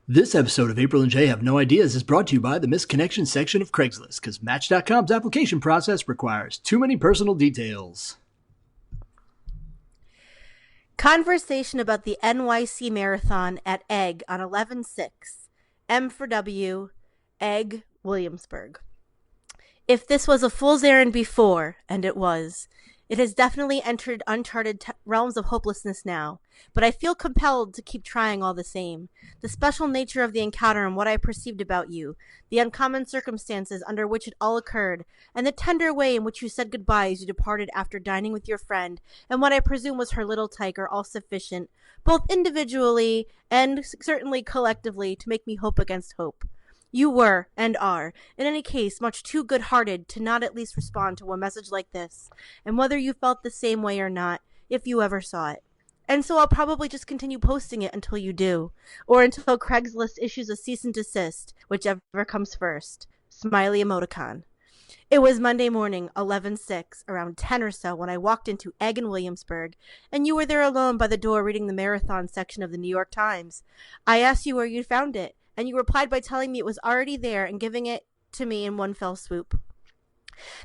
This episode of April and Jay Have No Ideas is brought to you by the Misconnection section of Craigslist, because Match.com's application process requires too many personal details. Conversation about the NYC Marathon at Egg on 11/6. M for W, Egg, Williamsburg. If this was a fool's errand before, and it was, it has definitely entered uncharted realms of hopelessness now, but I feel compelled to keep trying all the same. The special nature of the encounter and what I perceived about you, the uncommon circumstances under which it all occurred, and the tender way in which you said goodbye as you departed after dining with your friend, and what I presume was her little tyke, are all sufficient, both individually and certainly collectively, to make me hope against hope. You were, and are, in any case, much too good-hearted to not at least respond to a message like this, and whether you felt the same way or not, if you ever saw it. And so I'll probably just continue posting it until you do, or until Craigslist issues a cease and desist, whichever comes first. Smiley emoticon. It was Monday morning, 11/6, around 10 or so, when I walked into Egg in Williamsburg, and you were there alone by the door reading the marathon section of the New York Times. I asked you where you'd found it, and you replied by telling me it was already there and giving it to me in one fell swoop.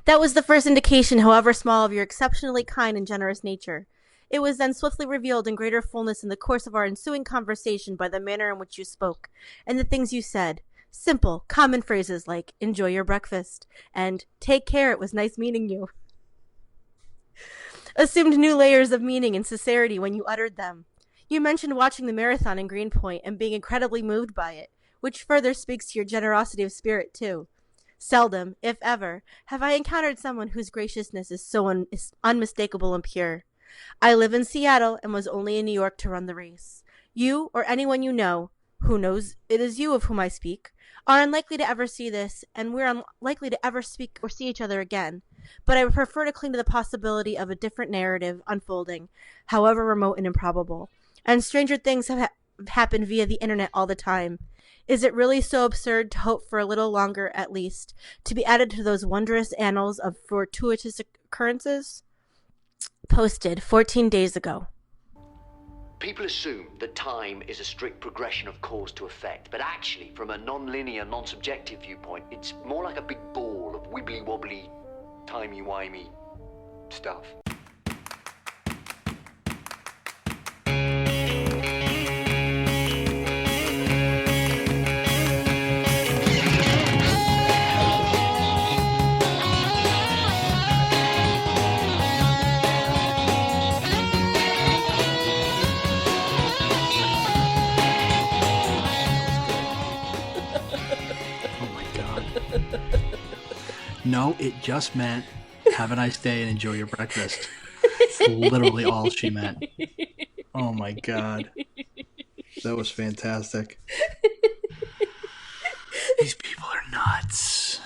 That was the first indication, however small, of your exceptionally kind and generous nature. It was then swiftly revealed in greater fullness in the course of our ensuing conversation by the manner in which you spoke, and the things you said. Simple, common phrases like, "Enjoy your breakfast," and "Take care, it was nice meeting you," assumed new layers of meaning and sincerity when you uttered them. You mentioned watching the marathon in Greenpoint and being incredibly moved by it, which further speaks to your generosity of spirit, too. Seldom, if ever, have I encountered someone whose graciousness is so unmistakable and pure. I live in Seattle and was only in New York to run the race. You, or anyone you know, who knows it is you of whom I speak, are unlikely to ever see this, and we're unlikely to ever speak or see each other again. But I would prefer to cling to the possibility of a different narrative unfolding, however remote and improbable. And stranger things have happened via the internet all the time. Is it really so absurd to hope for a little longer, at least, to be added to those wondrous annals of fortuitous occurrences? Posted 14 days ago. People assume that time is a strict progression of cause to effect, but actually, from a non-linear, non-subjective viewpoint, it's more like a big ball of wibbly-wobbly, timey-wimey stuff. No, it just meant have a nice day and enjoy your breakfast. It's literally all she meant. Oh my God. That was fantastic. These people are nuts.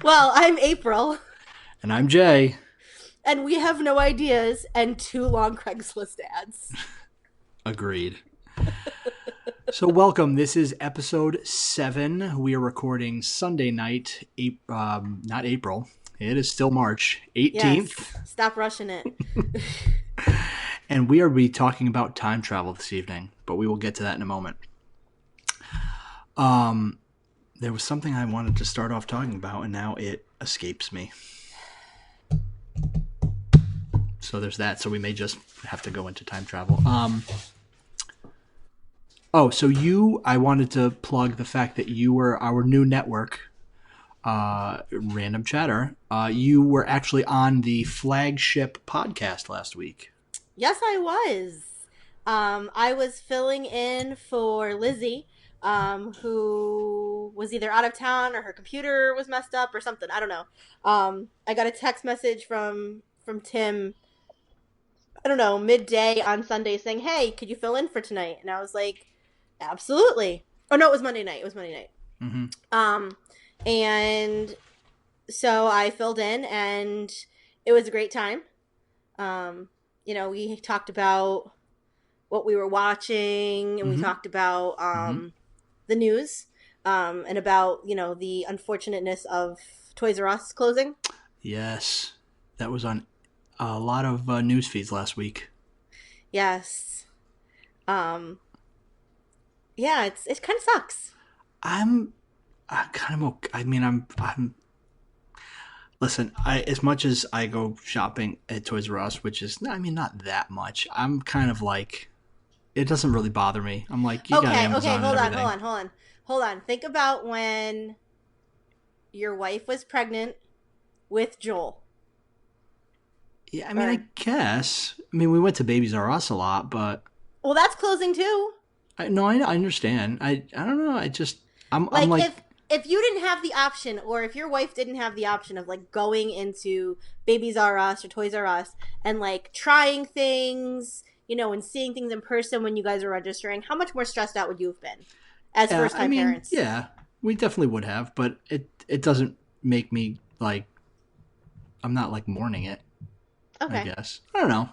Well, I'm April. And I'm Jay. And we have no ideas and 2 long Craigslist ads. Agreed. So welcome. This is episode 7. We are recording Sunday night, not April. It is still March 18th. Yes. Stop rushing it. And we are talking about time travel this evening, but we will get to that in a moment. There was something I wanted to start off talking about, and now it escapes me. So there's that. So we may just have to go into time travel. I wanted to plug the fact that you were our new network, Random Chatter. You were actually on the flagship podcast last week. Yes, I was. I was filling in for Lizzie, who was either out of town or her computer was messed up or something. I don't know. I got a text message from Tim, I don't know, midday on Sunday saying, "Hey, could you fill in for tonight?" And I was like, absolutely. Oh no, it was Monday night. Mm-hmm. And so I filled in, and it was a great time. We talked about what we were watching, and we talked about the news, and about the unfortunateness of Toys R Us closing. Yes, that was on a lot of news feeds last week. Yes. Yeah, it kind of sucks. I'm kind of okay. I mean, I'm. Listen, as much as I go shopping at Toys R Us, which is, I mean, not that much. I'm kind of like, it doesn't really bother me. I'm like, you got Okay, Amazon and hold on, hold everything. on, hold on. Hold on. Think about when your wife was pregnant with Joel. Yeah, I mean, I Or guess. I mean, we went to Babies R Us a lot, but well, that's closing too. no, I understand. I don't know. I just, I'm Like like, if you didn't have the option, or if your wife didn't have the option of like going into Babies R Us or Toys R Us and like trying things, and seeing things in person when you guys were registering, how much more stressed out would you have been as yeah, first I time mean, parents? yeah, we definitely would have, but it doesn't make me like, I'm not like mourning it. I Okay. guess I don't know.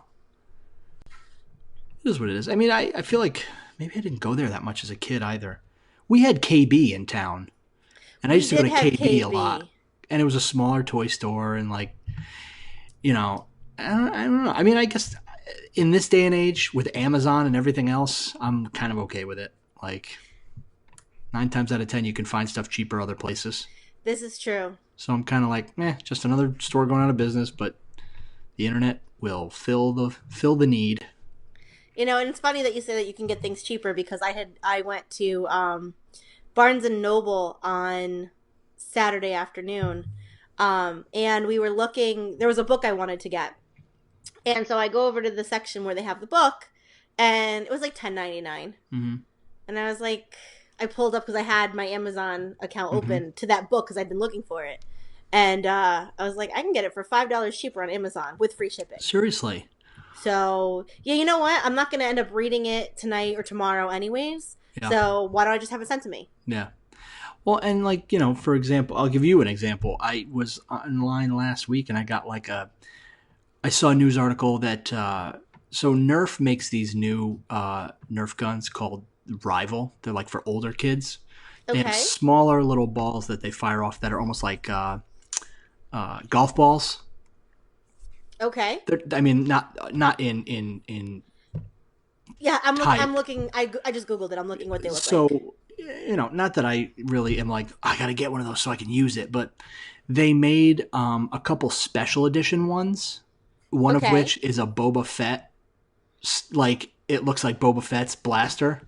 It is what it is. I mean, I feel like maybe I didn't go there that much as a kid either. We had KB in town, and I We used to go did to have KB a lot. KB. And it was a smaller toy store, and like, you know, I don't know. I mean, I guess in this day and age with Amazon and everything else, I'm kind of okay with it. Like 9 times out of 10, you can find stuff cheaper other places. This is true. So I'm kind of like, just another store going out of business, but the internet will fill the need. And it's funny that you say that you can get things cheaper because I went to Barnes and Noble on Saturday afternoon, and we were looking. There was a book I wanted to get, and so I go over to the section where they have the book, and it was like 10.99, Mm-hmm. and I was like, I pulled up because I had my Amazon account Mm-hmm. open to that book because I'd been looking for it, and I was like, I can get it for $5 cheaper on Amazon with free shipping. Seriously. So, yeah, you know what? I'm not going to end up reading it tonight or tomorrow, anyways. Yeah. So, why don't I just have it sent to me? Yeah. Well, and like, for example, I'll give you an example. I was online last week and I got I saw a news article that, so Nerf makes these new Nerf guns called Rival. They're like for older kids. They have Okay. smaller little balls that they fire off that are almost like golf balls. Okay. I mean, not in Yeah, I'm type. looking. I just googled it. I'm looking what they look like. So, not that I really am like, I got to get one of those so I can use it, but they made a couple special edition ones, one of Okay. which is a Boba Fett, like, it looks like Boba Fett's blaster.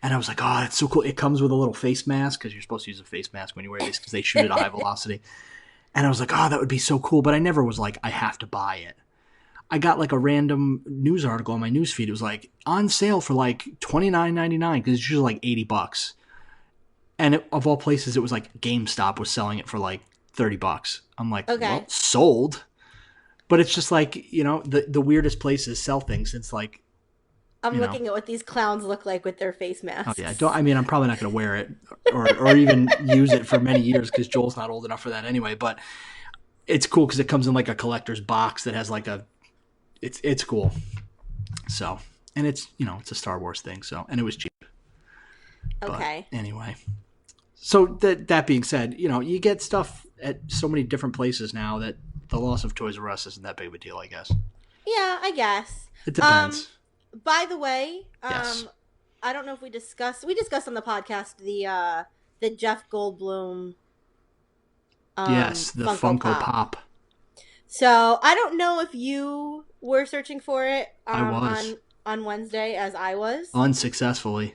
And I was like, oh, that's so cool. It comes with a little face mask because you're supposed to use a face mask when you wear these because they shoot at a high velocity. And I was like, oh, that would be so cool. But I never was like, I have to buy it. I got like a random news article on my news feed. It was like on sale for like $29.99 because it's usually like $80. And of all places, it was like GameStop was selling it for like $30. I'm like, well, Okay. sold. But it's just like, the weirdest places sell things. It's like, I'm you know, looking at what these clowns look like with their face oh yeah, masks. I'm probably not going to wear it or even use it for many years because Joel's not old enough for that anyway. But it's cool because it comes in like a collector's box that has like it's cool. So, and it's a Star Wars thing. So, and it was cheap. But Okay. anyway, so that being said, you get stuff at so many different places now that the loss of Toys R Us isn't that big of a deal, I guess. Yeah, I guess. It Um, depends. by the way, Yes. I don't know if we discussed on the podcast the Jeff Goldblum Yes, the Funko Funko Pop. Pop. So I don't know if you were searching for it I was on Wednesday as I was. unsuccessfully.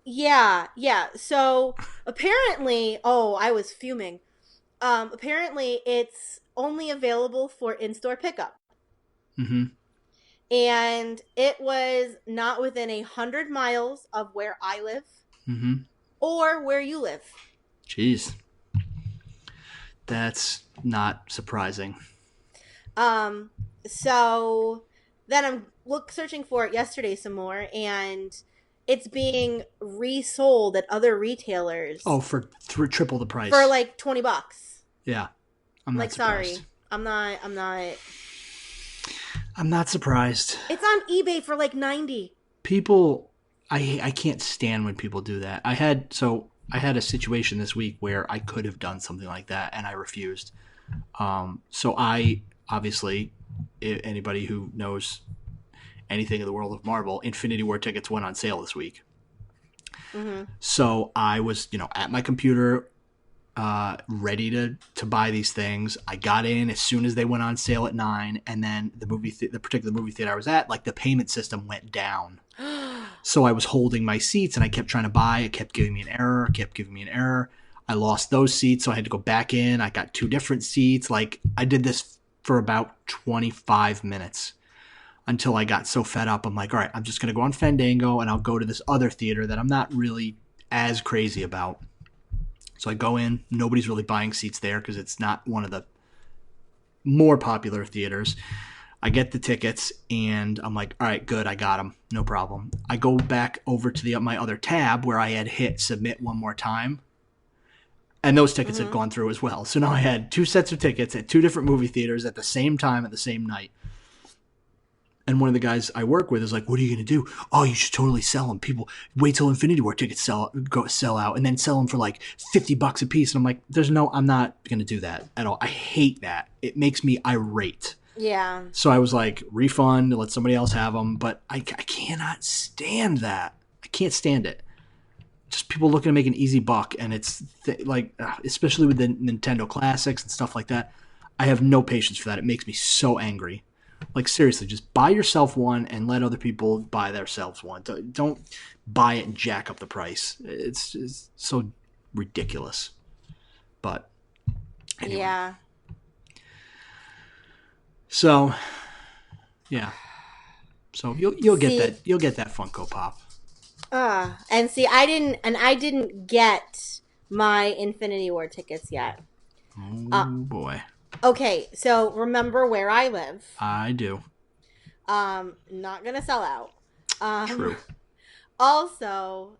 Yeah, yeah. So apparently, oh, I was fuming. Apparently it's only available for in-store pickup. Mm-hmm. And it was not within 100 miles of where I live Mm-hmm. or where you live. Jeez, that's not surprising. Um, so then I'm searching for it yesterday some more, and it's being resold at other retailers Oh, for triple the for price. like $20. Yeah, I'm not Like, surprised. sorry, I'm not. I'm not surprised. It's on eBay for like 90. People, I can't stand when people do that. I had a situation this week where I could have done something like that and I refused. So I obviously, anybody who knows anything in the world of Marvel, Infinity War tickets went on sale this week. So I was, at my computer, ready to buy these things. I got in as soon as they went on sale at 9, and then the particular movie theater I was at, like the payment system went down. So I was holding my seats and I kept trying to buy. It kept giving me an error. I lost those seats, so I had to go back in. I got 2 different seats. Like, I did this for about 25 minutes until I got so fed up. I'm like, all right, I'm just going to go on Fandango and I'll go to this other theater that I'm not really as crazy about. So I go in. Nobody's really buying seats there because it's not one of the more popular theaters. I get the tickets and I'm like, all right, good. I got them. No problem. I go back over to my other tab where I had hit submit one more time. And those tickets had gone through as well. So now I had 2 sets of tickets at 2 different movie theaters at the same time at the same night. And one of the guys I work with is like, what are you going to do? Oh, you should totally sell them. People wait till Infinity War tickets sell out and then sell them for like $50 a piece. And I'm like, I'm not going to do that at all. I hate that. It makes me irate. Yeah. So I was like, refund, let somebody else have them. But I cannot stand that. I can't stand it. Just people looking to make an easy buck. And it's especially with the Nintendo Classics and stuff like that. I have no patience for that. It makes me so angry. Like, seriously, just buy yourself one and let other people buy themselves one. Don't buy it and jack up the price. It's so ridiculous. But anyway. Yeah. So, yeah. So you'll get that. You'll get that Funko Pop. And see, I didn't get my Infinity War tickets yet. Oh boy. Okay, so remember where I live. I do. Not gonna sell out. True. Also,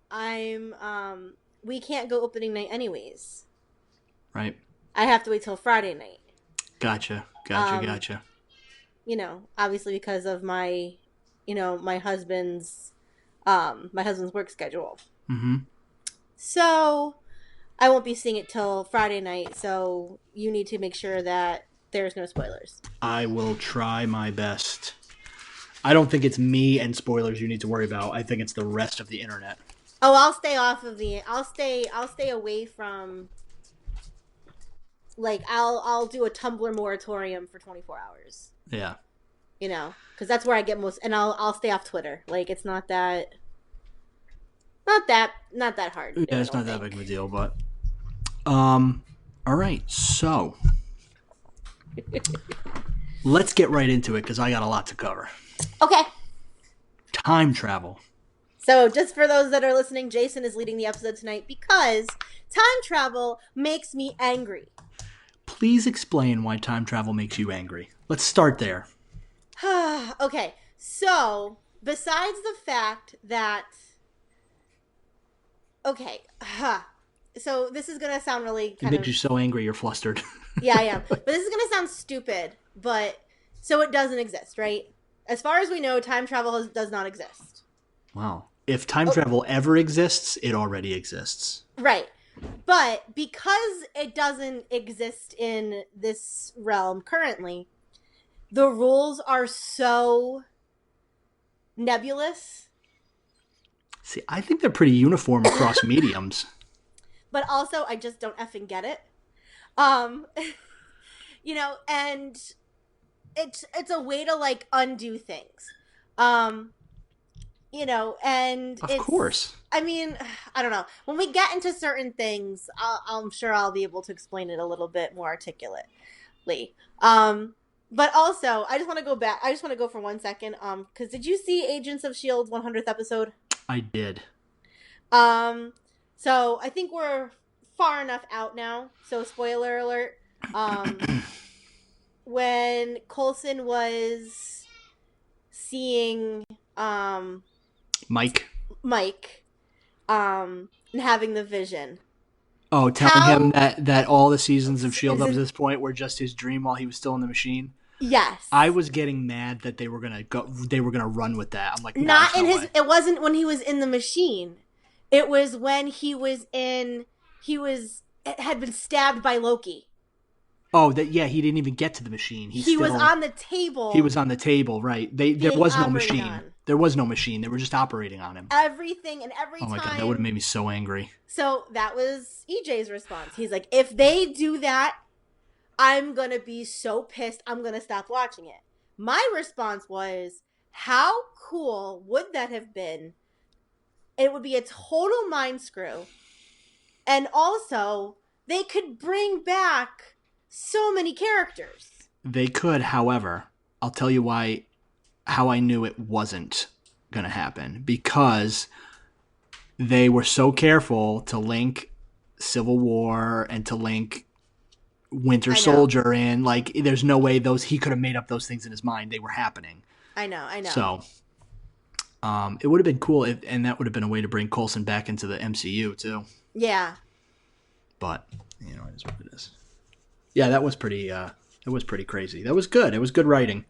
we can't go opening night anyways. Right. I have to wait till Friday night. Gotcha. Obviously because of my husband's work schedule. Mm-hmm. So I won't be seeing it till Friday night, so you need to make sure that there's no spoilers. I will try my best. I don't think it's me and spoilers you need to worry about. I think it's the rest of the internet. Oh, I'll stay off of I'll stay away from, like, I'll do a Tumblr moratorium for 24 hours. Yeah. Because that's where I get most, and I'll stay off Twitter. Like, it's not that hard. Yeah, it's not that big of a deal, but all right, so let's get right into it because I got a lot to cover. Okay. Time travel. So just for those that are listening, Jason is leading the episode tonight because time travel makes me angry. Please explain why time travel makes you angry. Let's start there. Okay, so besides the fact that... Okay, so this is going to sound really It makes you so angry you're flustered. Yeah, I am. But this is going to sound stupid, but... So it doesn't exist, right? As far as we know, time travel does not exist. Wow. If time travel ever exists, it already exists. Right. But because it doesn't exist in this realm currently, the rules are so nebulous. See, I think they're pretty uniform across mediums. But also, I just don't effing get it. And it's a way to, like, undo things. And Of course. I mean, I don't know. When we get into certain things, I'm sure I'll be able to explain it a little bit more articulately. But also, I just want to go back. I just want to go for 1 second. Because did you see Agents of S.H.I.E.L.D.'s 100th episode? I did. So I think we're far enough out now. So spoiler alert. When Coulson was seeing Mike, and having the vision. Oh, telling him that all the seasons of S.H.I.E.L.D. up to this point were just his dream while he was still in the machine. Yes. I was getting mad that they were gonna run with that. I'm like, no, not in no his way. It wasn't when he was in the machine. It was when he had been stabbed by Loki. Oh, he didn't even get to the machine. He was on the table. He was on the table, right. There was no machine. There was no machine. They were just operating on him. Everything and every Oh my time. God, that would have made me so angry. So that was EJ's response. He's like, if they do that, I'm going to be so pissed, I'm going to stop watching it. My response was, how cool would that have been? It would be a total mind screw. And also, they could bring back so many characters. They could, however, I'll tell you how I knew it wasn't going to happen. Because they were so careful to link Civil War and to link Winter Soldier in. Like, there's no way he could have made up those things in his mind. They were happening. I know. So, it would have been cool, and that would have been a way to bring Coulson back into the MCU, too. Yeah. But, it is what it is. Yeah, that was pretty crazy. That was good. It was good writing.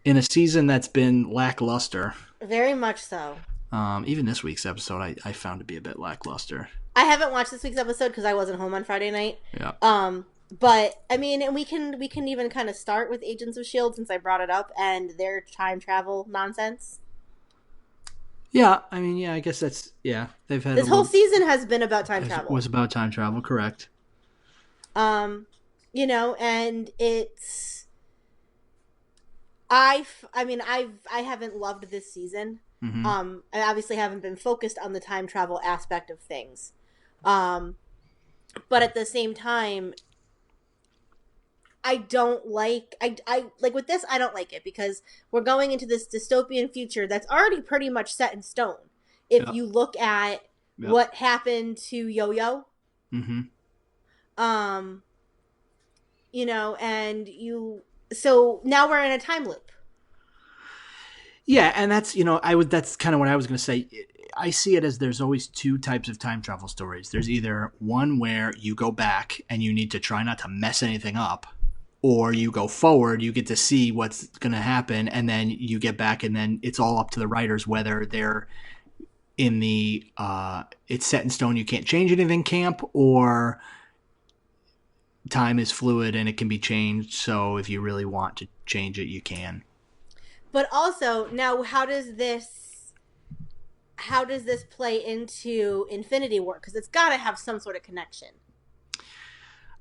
In a season that's been lackluster. Very much so. Even this week's episode, I found to be a bit lackluster. I haven't watched this week's episode because I wasn't home on Friday night. Yeah. But I mean, and we can even kind of start with Agents of S.H.I.E.L.D. since I brought it up and their time travel nonsense. Yeah, I mean, yeah, I guess that's They've had this whole season has been about time travel. It was about time travel, correct? And it's. I haven't loved this season. Mm-hmm. I obviously haven't been focused on the time travel aspect of things. But at the same time, I don't like I like with this. I don't like it because we're going into this dystopian future that's already pretty much set in stone. If you look at what happened to Yo-Yo, so now we're in a time loop. Yeah, and that's that's kind of what I was going to say. I see it as there's always two types of time travel stories. There's either one where you go back and you need to try not to mess anything up, or you go forward, you get to see what's going to happen, and then you get back, and then it's all up to the writers whether they're in the it's set in stone, you can't change anything camp, or time is fluid and it can be changed, so if you really want to change it, you can. But also, now how does this play into Infinity War? Because it's got to have some sort of connection.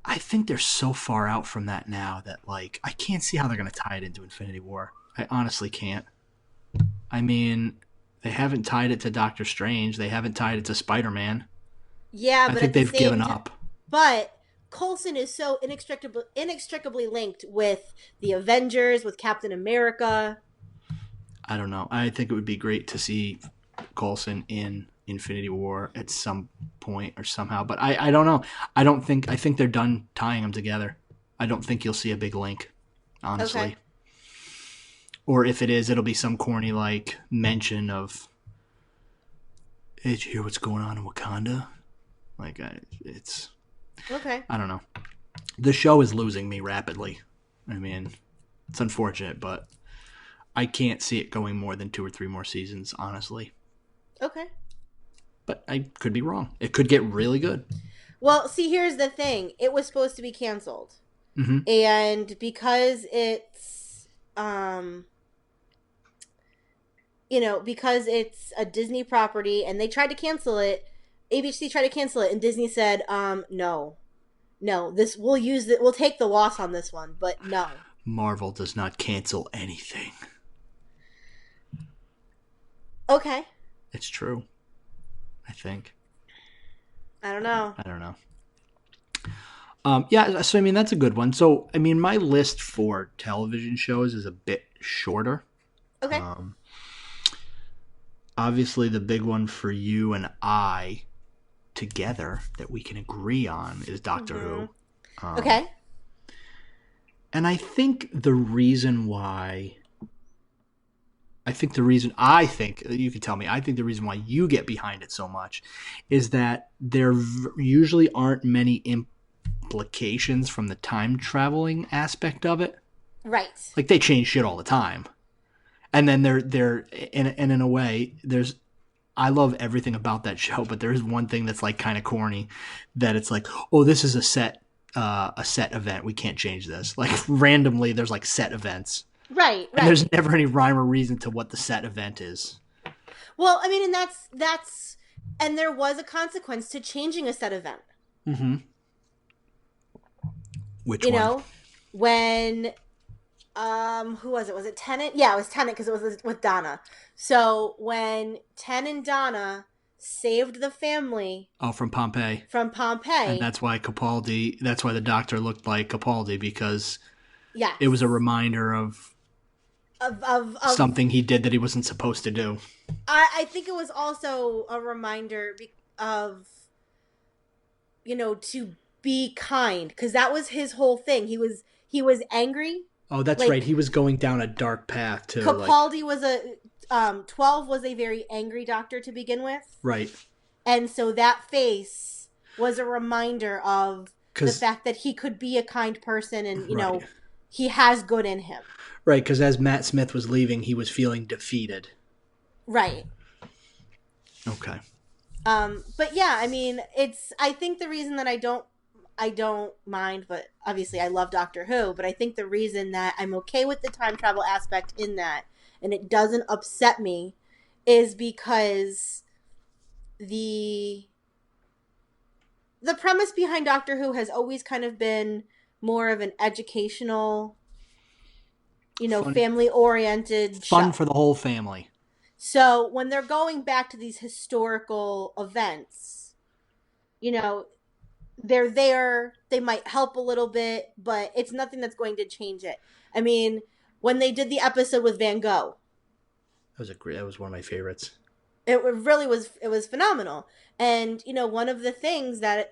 I think they're so far out from that now that, like, I can't see how they're going to tie it into Infinity War. I honestly can't. I mean, they haven't tied it to Doctor Strange. They haven't tied it to Spider-Man. Yeah, but I think they've given up. But Coulson is so inextricably linked with the Avengers, with Captain America. I don't know. I think it would be great to see Coulson in Infinity War at some point or somehow, but I don't know. I think they're done tying them together. I don't think you'll see a big link, honestly. Okay. Or if it is, it'll be some corny like mention of, hey, did you hear what's going on in Wakanda? Like, it's okay. I don't know. The show is losing me rapidly. I mean, it's unfortunate, but I can't see it going more than 2 or 3 more seasons, honestly. Okay. But I could be wrong. It could get really good. Well, see, here's the thing. It was supposed to be canceled. Mm-hmm. And because it's, because it's a Disney property and they tried to cancel it, ABC tried to cancel it, and Disney said, no, we'll take the loss on this one, but no. Marvel does not cancel anything. Okay. It's true. I think. I don't know. Yeah, so I mean, that's a good one. So, I mean, my list for television shows is a bit shorter. Okay. Obviously, the big one for you and I together that we can agree on is Doctor Who. Okay. And I think the reason why... you can tell me, I think the reason why you get behind it so much is that there usually aren't many implications from the time traveling aspect of it. Right. Like, they change shit all the time. And then they're in a way, I love everything about that show, but there's one thing that's like kind of corny, that it's like, oh, this is a set event. We can't change this. Like, randomly, there's like set events. Right, And there's right. never any rhyme or reason to what the set event is. Well, I mean, and that's and there was a consequence to changing a set event. Mm-hmm. Which You one? know, when who was it? Was it Tennant? Yeah, it was Tennant because it was with Donna. So when Ten and Donna saved the family Oh, from Pompeii. from And Pompeii, that's why Capaldi, that's why the doctor looked like Capaldi, because yes, it was a reminder of of something he did that he wasn't supposed to do. I think it was also a reminder of, to be kind, because that was his whole thing. He was angry. Oh, that's right. Like, He was going down a dark path too. Capaldi was 12 was a very angry doctor to begin with. Right. And so that face was a reminder of the 'Cause- fact that he could be a kind person, and, Right. he has good in him. Right, because as Matt Smith was leaving, he was feeling defeated. Right. Okay. But yeah, I mean, I think the reason that I don't mind, but obviously I love Doctor Who, but I think the reason that I'm okay with the time travel aspect in that, and it doesn't upset me, is because the premise behind Doctor Who has always kind of been more of an educational, Fun. family-oriented Fun show. for the whole family. So when they're going back to these historical events, they're there, they might help a little bit, but it's nothing that's going to change it. I mean, when they did the episode with Van Gogh, That was one of my favorites. it really was phenomenal. And, one of the things that,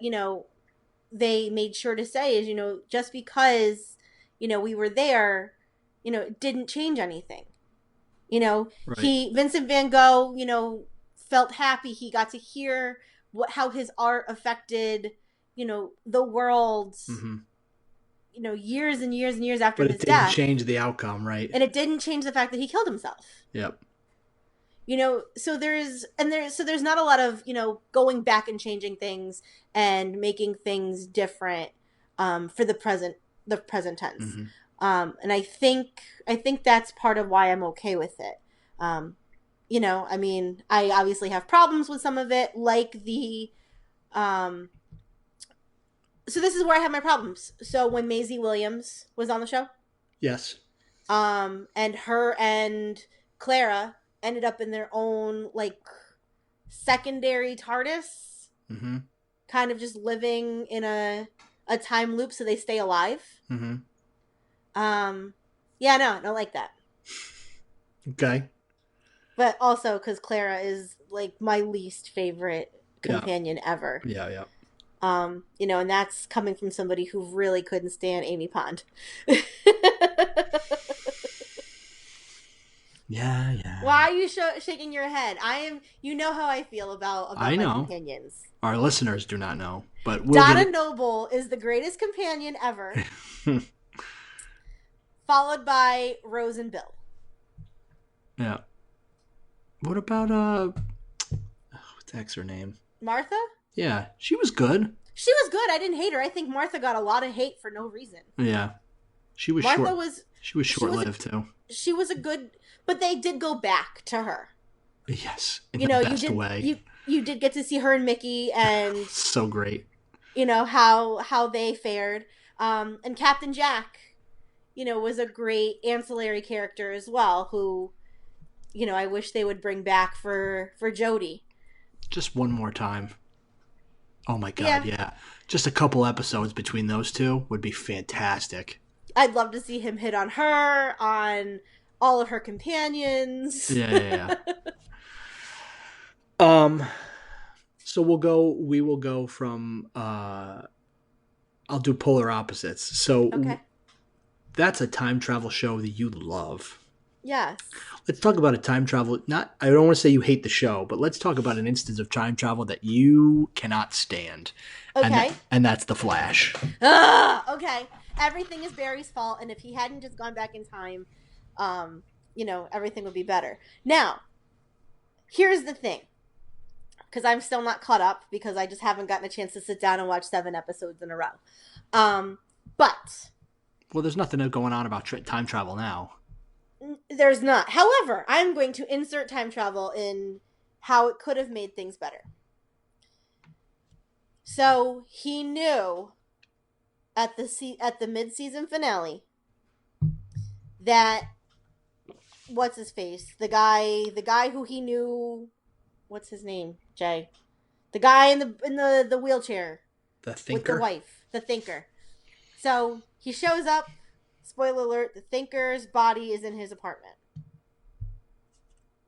they made sure to say is, just because, we were there, it didn't change anything. Right. Vincent Van Gogh, felt happy. He got to hear how his art affected, the world, Mm-hmm. Years and years and years after But his it didn't death. change the outcome, right? And it didn't change the fact that he killed himself. Yep. So there's not a lot of, going back and changing things and making things different, for the present tense. Mm-hmm. And I think that's part of why I'm okay with it. I mean, I obviously have problems with some of it, like the, so this is where I have my problems. So when Maisie Williams was on the show, Yes. and her and Clara ended up in their own, like, secondary TARDIS, Mm-hmm. kind of just living in a time loop so they stay alive. Mm-hmm. Yeah, no, I don't like that. Okay. But also because Clara is, like, my least favorite companion ever. Yeah, yeah. And that's coming from somebody who really couldn't stand Amy Pond. Yeah. Why are you shaking your head? You know how I feel about I my know. companions. Our listeners do not know, but Donna Noble is the greatest companion ever, followed by Rose and Bill. Yeah. What about what's the heck's her name? Martha? Yeah, she was good. She was good. I didn't hate her. I think Martha got a lot of hate for no reason. Yeah. She was Martha short. was She was short-lived too. She was a good, but they did go back to her. Yes, in the best way. You did get to see her and Mickey, and so great. How they fared. And Captain Jack, was a great ancillary character as well, who, I wish they would bring back for Jodie. Just one more time. Oh my God, yeah. Just a couple episodes between those two would be fantastic. I'd love to see him hit on her, on all of her companions. Yeah. So we will go from, I'll do polar opposites. So Okay. That's a time travel show that you love. Yes. Let's talk about a time travel. I don't want to say you hate the show, but let's talk about an instance of time travel that you cannot stand. Okay. And that's The Flash. Okay. Everything is Barry's fault, and if he hadn't just gone back in time, everything would be better. Now, here's the thing. Because I'm still not caught up, because I just haven't gotten a chance to sit down and watch 7 episodes in a row. But... Well, there's nothing going on about time travel now. There's not. However, I'm going to insert time travel in how it could have made things better. So he knew at the mid-season finale that what's his face, the guy who he knew, what's his name, Jay, the guy in the wheelchair The with the Thinker. wife, the Thinker. So he shows up. Spoiler alert: the Thinker's body is in his apartment.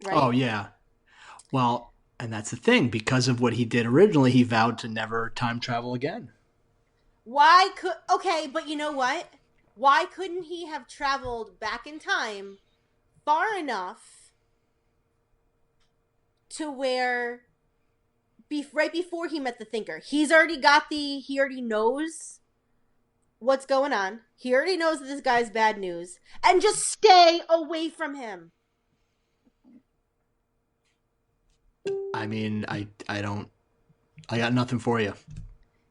Right? Oh yeah. Well, and that's the thing. Because of what he did originally, he vowed to never time travel again. Okay, but you know what? Why couldn't he have traveled back in time far enough to where right before he met the Thinker, he already knows what's going on. He already knows that this guy's bad news, and just stay away from him. I mean, I got nothing for you.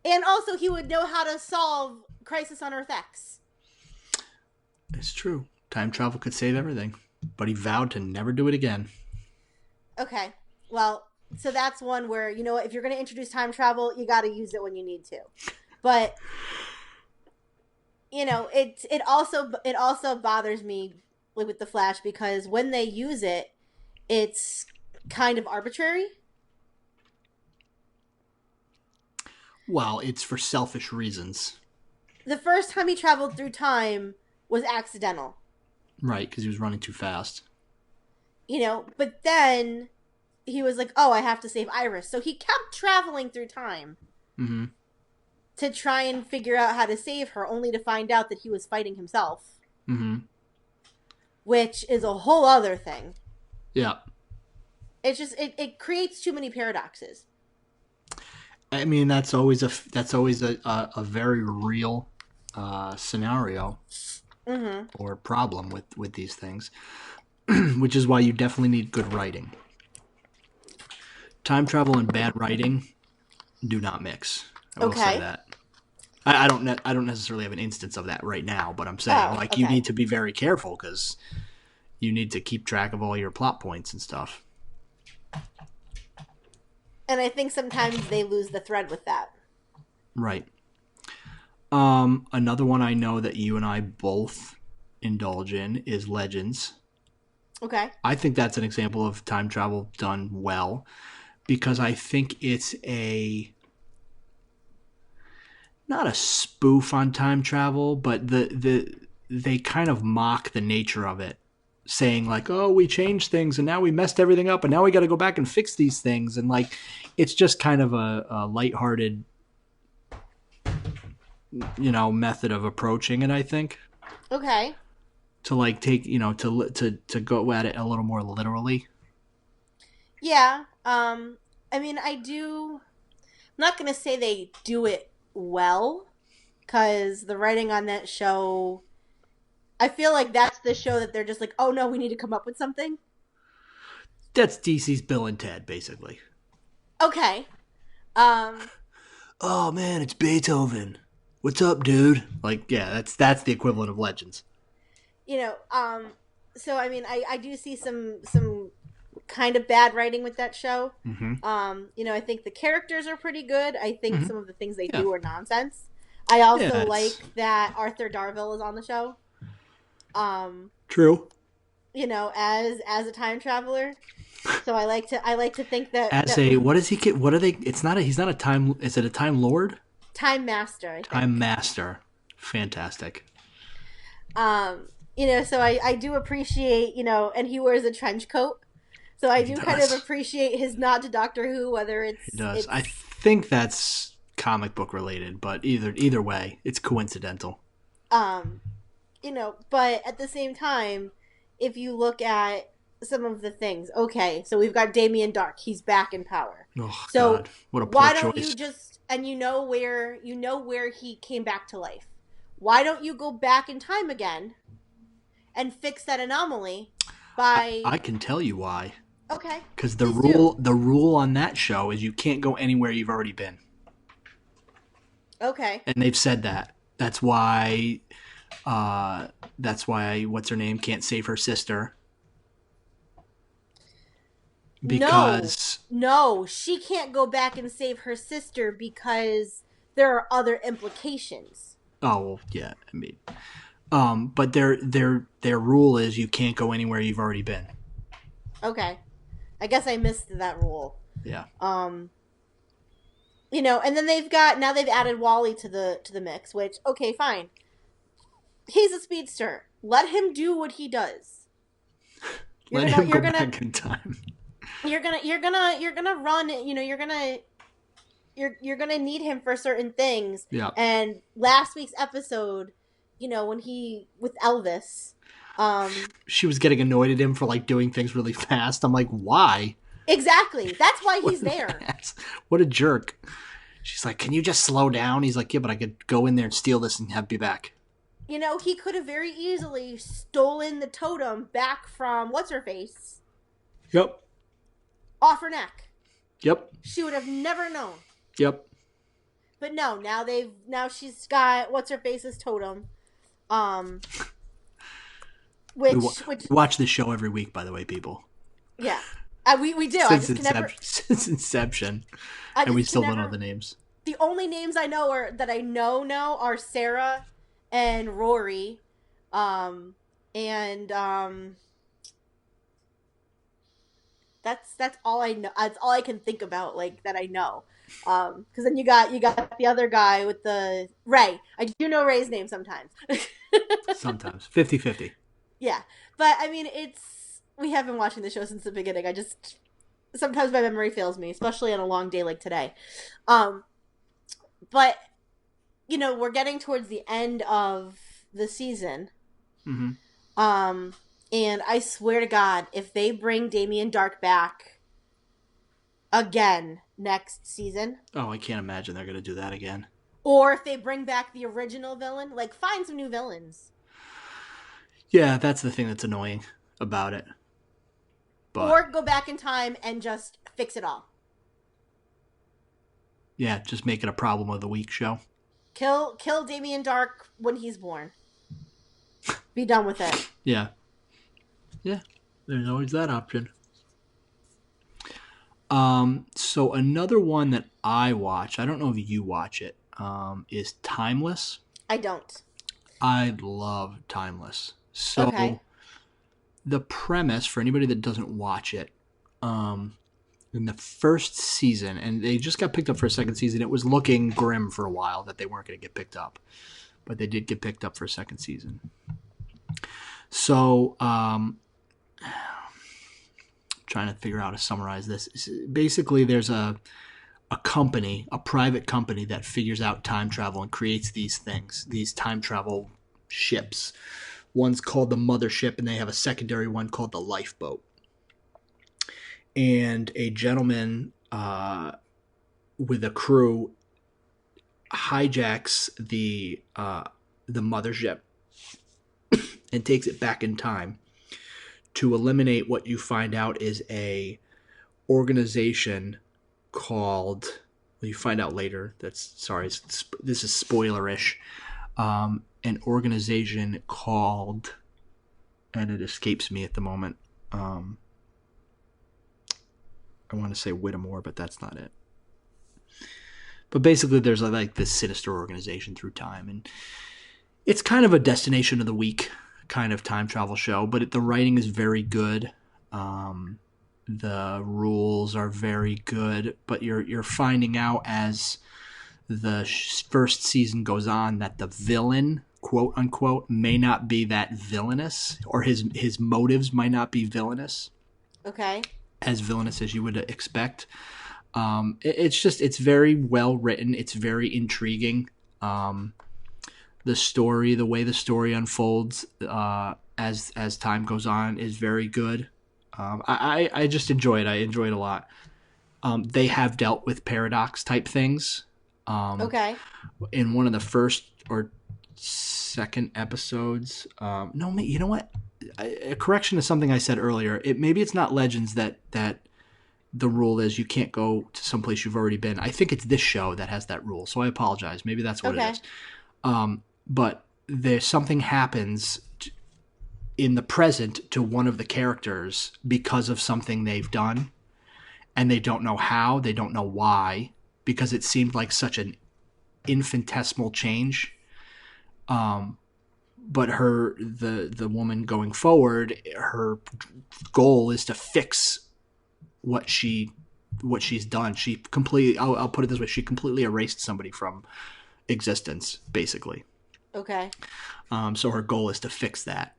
And also, he would know how to solve Crisis on Earth X. It's true. Time travel could save everything, but he vowed to never do it again. Okay, well, so that's one where, you know what, if you're going to introduce time travel, you got to use it when you need to. But you know, it also bothers me with the Flash, because when they use it, it's kind of arbitrary. Well, it's for selfish reasons. The first time he traveled through time was accidental. Right, because he was running too fast. You know, but then he was like, oh, I have to save Iris. So he kept traveling through time to try and figure out how to save her, only to find out that he was fighting himself. Which is a whole other thing. Yeah. It's just, it creates too many paradoxes. I mean, that's always a very real scenario or problem with these things, which is why you definitely need good writing. Time travel and bad writing do not mix. I will say that. I don't necessarily have an instance of that right now, but I'm saying you need to be very careful, because you need to keep track of all your plot points and stuff. And I think sometimes they lose the thread with that. Right. Another one I know that you and I both indulge in is Legends. Okay. I think that's an example of time travel done well, because I think it's not a spoof on time travel, but they kind of mock the nature of it, saying like, oh, we changed things and now we messed everything up and now we got to go back and fix these things. And like, it's just kind of a lighthearted, method of approaching it, I think. Okay. To like take, to go at it a little more literally. Yeah. I mean, I'm not going to say they do it well, because the writing on that show, I feel like that's the show that they're just like, oh no, we need to come up with something. That's DC's Bill and Ted, basically. Okay. Oh man, it's Beethoven. What's up, dude? Like, yeah, that's the equivalent of Legends. So I mean, I do see some kind of bad writing with that show. I think the characters are pretty good. I think some of the things they do are nonsense. I also like that Arthur Darvill is on the show. True. As a time traveler. So I like to think that what does he get? What are they? He's not a time. Is it a Time Lord? Time Master. I think. Time Master. Fantastic. So I do appreciate, and he wears a trench coat. So I do kind of appreciate his nod to Doctor Who, whether it's... He does. I think that's comic book related, but either way, it's coincidental. But at the same time, if you look at some of the things, okay, so we've got Damien Dark. He's back in power. Oh, so God. What a poor why choice. don't you just... And you know where he came back to life. Why don't you go back in time again and fix that anomaly by... I can tell you why. Okay. Because the rule on that show is you can't go anywhere you've already been. Okay. And they've said that. That's why That's why what's her name can't save her sister No, because no, she can't go back and save her sister because there are other implications. oh well, yeah, I mean, but their rule is you can't go anywhere you've already been. Okay, I guess I missed that rule. Yeah. And then they've added Wally to the mix, which okay, fine. He's a speedster. Let him do what he does. Let him go back in time. You're gonna run. You're gonna need him for certain things. Yeah. And last week's episode, when he with Elvis, she was getting annoyed at him for like doing things really fast. I'm like, why? Exactly. That's why he's there. What a jerk. She's like, can you just slow down? He's like, yeah, but I could go in there and steal this and have me back. He could have very easily stolen the totem back from what's-her-face. Yep. Off her neck. Yep. She would have never known. Yep. But no, now she's got what's-her-face's totem. Which we watch this show every week, by the way, people. Yeah. We do. Since inception. And we still don't know the names. The only names I know are Sarah and Rory. That's all I know. That's all I can think about, like, that I know. Because then you got the other guy with the Ray. I do know Ray's name sometimes. Sometimes 50-50. Yeah, but I mean, we have been watching the show since the beginning. Sometimes my memory fails me, especially on a long day like today. But we're getting towards the end of the season. Mm-hmm. And I swear to God, if they bring Damien Dark back again next season. Oh, I can't imagine they're going to do that again. Or if they bring back the original villain, like, find some new villains. Yeah, that's the thing that's annoying about it. But, or go back in time and just fix it all. Yeah, just make it a problem of the week show. Kill Damien Dark when he's born. Be done with it. Yeah. Yeah, there's always that option. So another one that I watch, I don't know if you watch it, is Timeless. I don't. I love Timeless. So okay. The premise, for anybody that doesn't watch it, in the first season, and they just got picked up for a second season, it was looking grim for a while that they weren't going to get picked up. But they did get picked up for a second season. So, trying to figure out how to summarize this. Basically, there's a company, a private company that figures out time travel and creates these things, these time travel ships. One's called the Mothership, and they have a secondary one called the Lifeboat. And a gentleman with a crew hijacks the Mothership and takes it back in time to eliminate what you find out is a organization called, well, you find out later, this is spoilerish, an organization called, and it escapes me at the moment, I want to say Whittemore, but that's not it. But basically there's like this sinister organization through time, and it's kind of a destination of the week kind of time travel show, but the writing is very good. The rules are very good, but you're finding out as the first season goes on that the villain, quote unquote, may not be that villainous, or his motives might not be villainous. Okay. As villainous as you would expect. It's very well written. It's very intriguing. The way the story unfolds as time goes on is very good. I just enjoy it. I enjoy it a lot. They have dealt with paradox type things. Okay. In one of the first or second episodes. No, you know what? A correction to something I said earlier. Maybe it's not Legends that the rule is you can't go to someplace you've already been. I think it's this show that has that rule, so I apologize. Maybe that's what it is. But there's something happens in the present to one of the characters because of something they've done, and they don't know how, they don't know why, because it seemed like such an infinitesimal change. But the woman going forward, her goal is to fix what she's done. She completely, I'll put it this way, she completely erased somebody from existence, basically. Okay. So her goal is to fix that,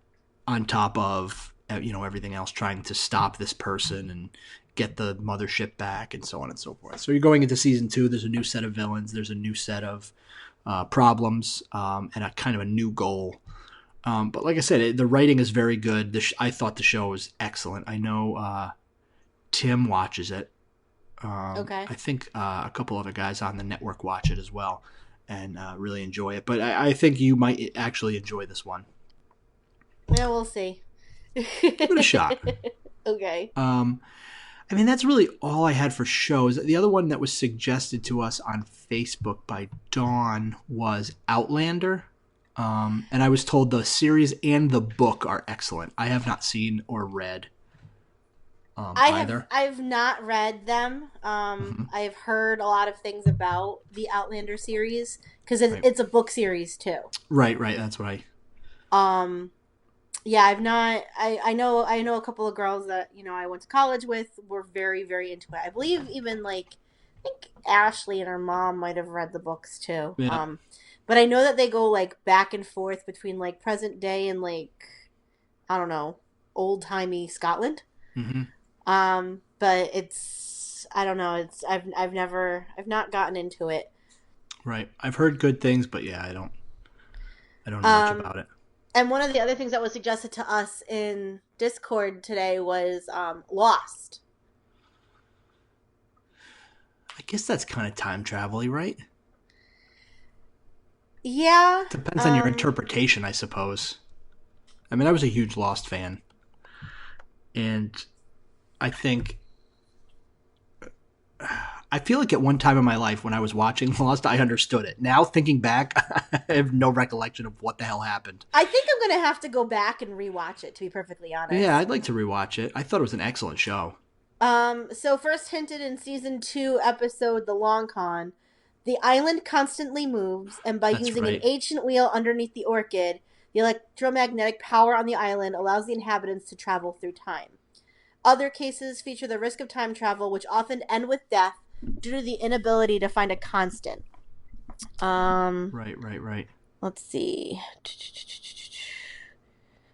on top of everything else, trying to stop this person and get the mothership back, and so on and so forth. So you're going into season 2. There's a new set of villains. There's a new set of problems, and a kind of a new goal. But like I said, the writing is very good. I thought the show was excellent. I know Tim watches it. Okay. I think a couple other guys on the network watch it as well, and really enjoy it. But I think you might actually enjoy this one. Yeah, we'll see. Give it a shot. Okay. I mean, that's really all I had for shows. The other one that was suggested to us on Facebook by Dawn was Outlander. And I was told the series and the book are excellent. I have not seen or read either. I've not read them. I've heard a lot of things about the Outlander series because it's a book series too. Right. That's what I. Yeah, I've not. I know a couple of girls that I went to college with were very, very into it. I believe even I think Ashley and her mom might have read the books too. Yeah. But I know that they go back and forth between present day and I don't know, old timey Scotland. Mm-hmm. But I don't know. I've not gotten into it. Right. I've heard good things, but yeah, I don't know much about it. And one of the other things that was suggested to us in Discord today was Lost. I guess that's kind of time travel-y, right? Yeah. Depends on your interpretation, I suppose. I mean, I was a huge Lost fan. And I feel like at one time in my life when I was watching Lost, I understood it. Now, thinking back, I have no recollection of what the hell happened. I think I'm going to have to go back and rewatch it, to be perfectly honest. Yeah, I'd like to rewatch it. I thought it was an excellent show. So first hinted in season 2 episode The Long Con, the island constantly moves, and by using an ancient wheel underneath the orchid, the electromagnetic power on the island allows the inhabitants to travel through time. Other cases feature the risk of time travel, which often end with death due to the inability to find a constant. Right. Let's see.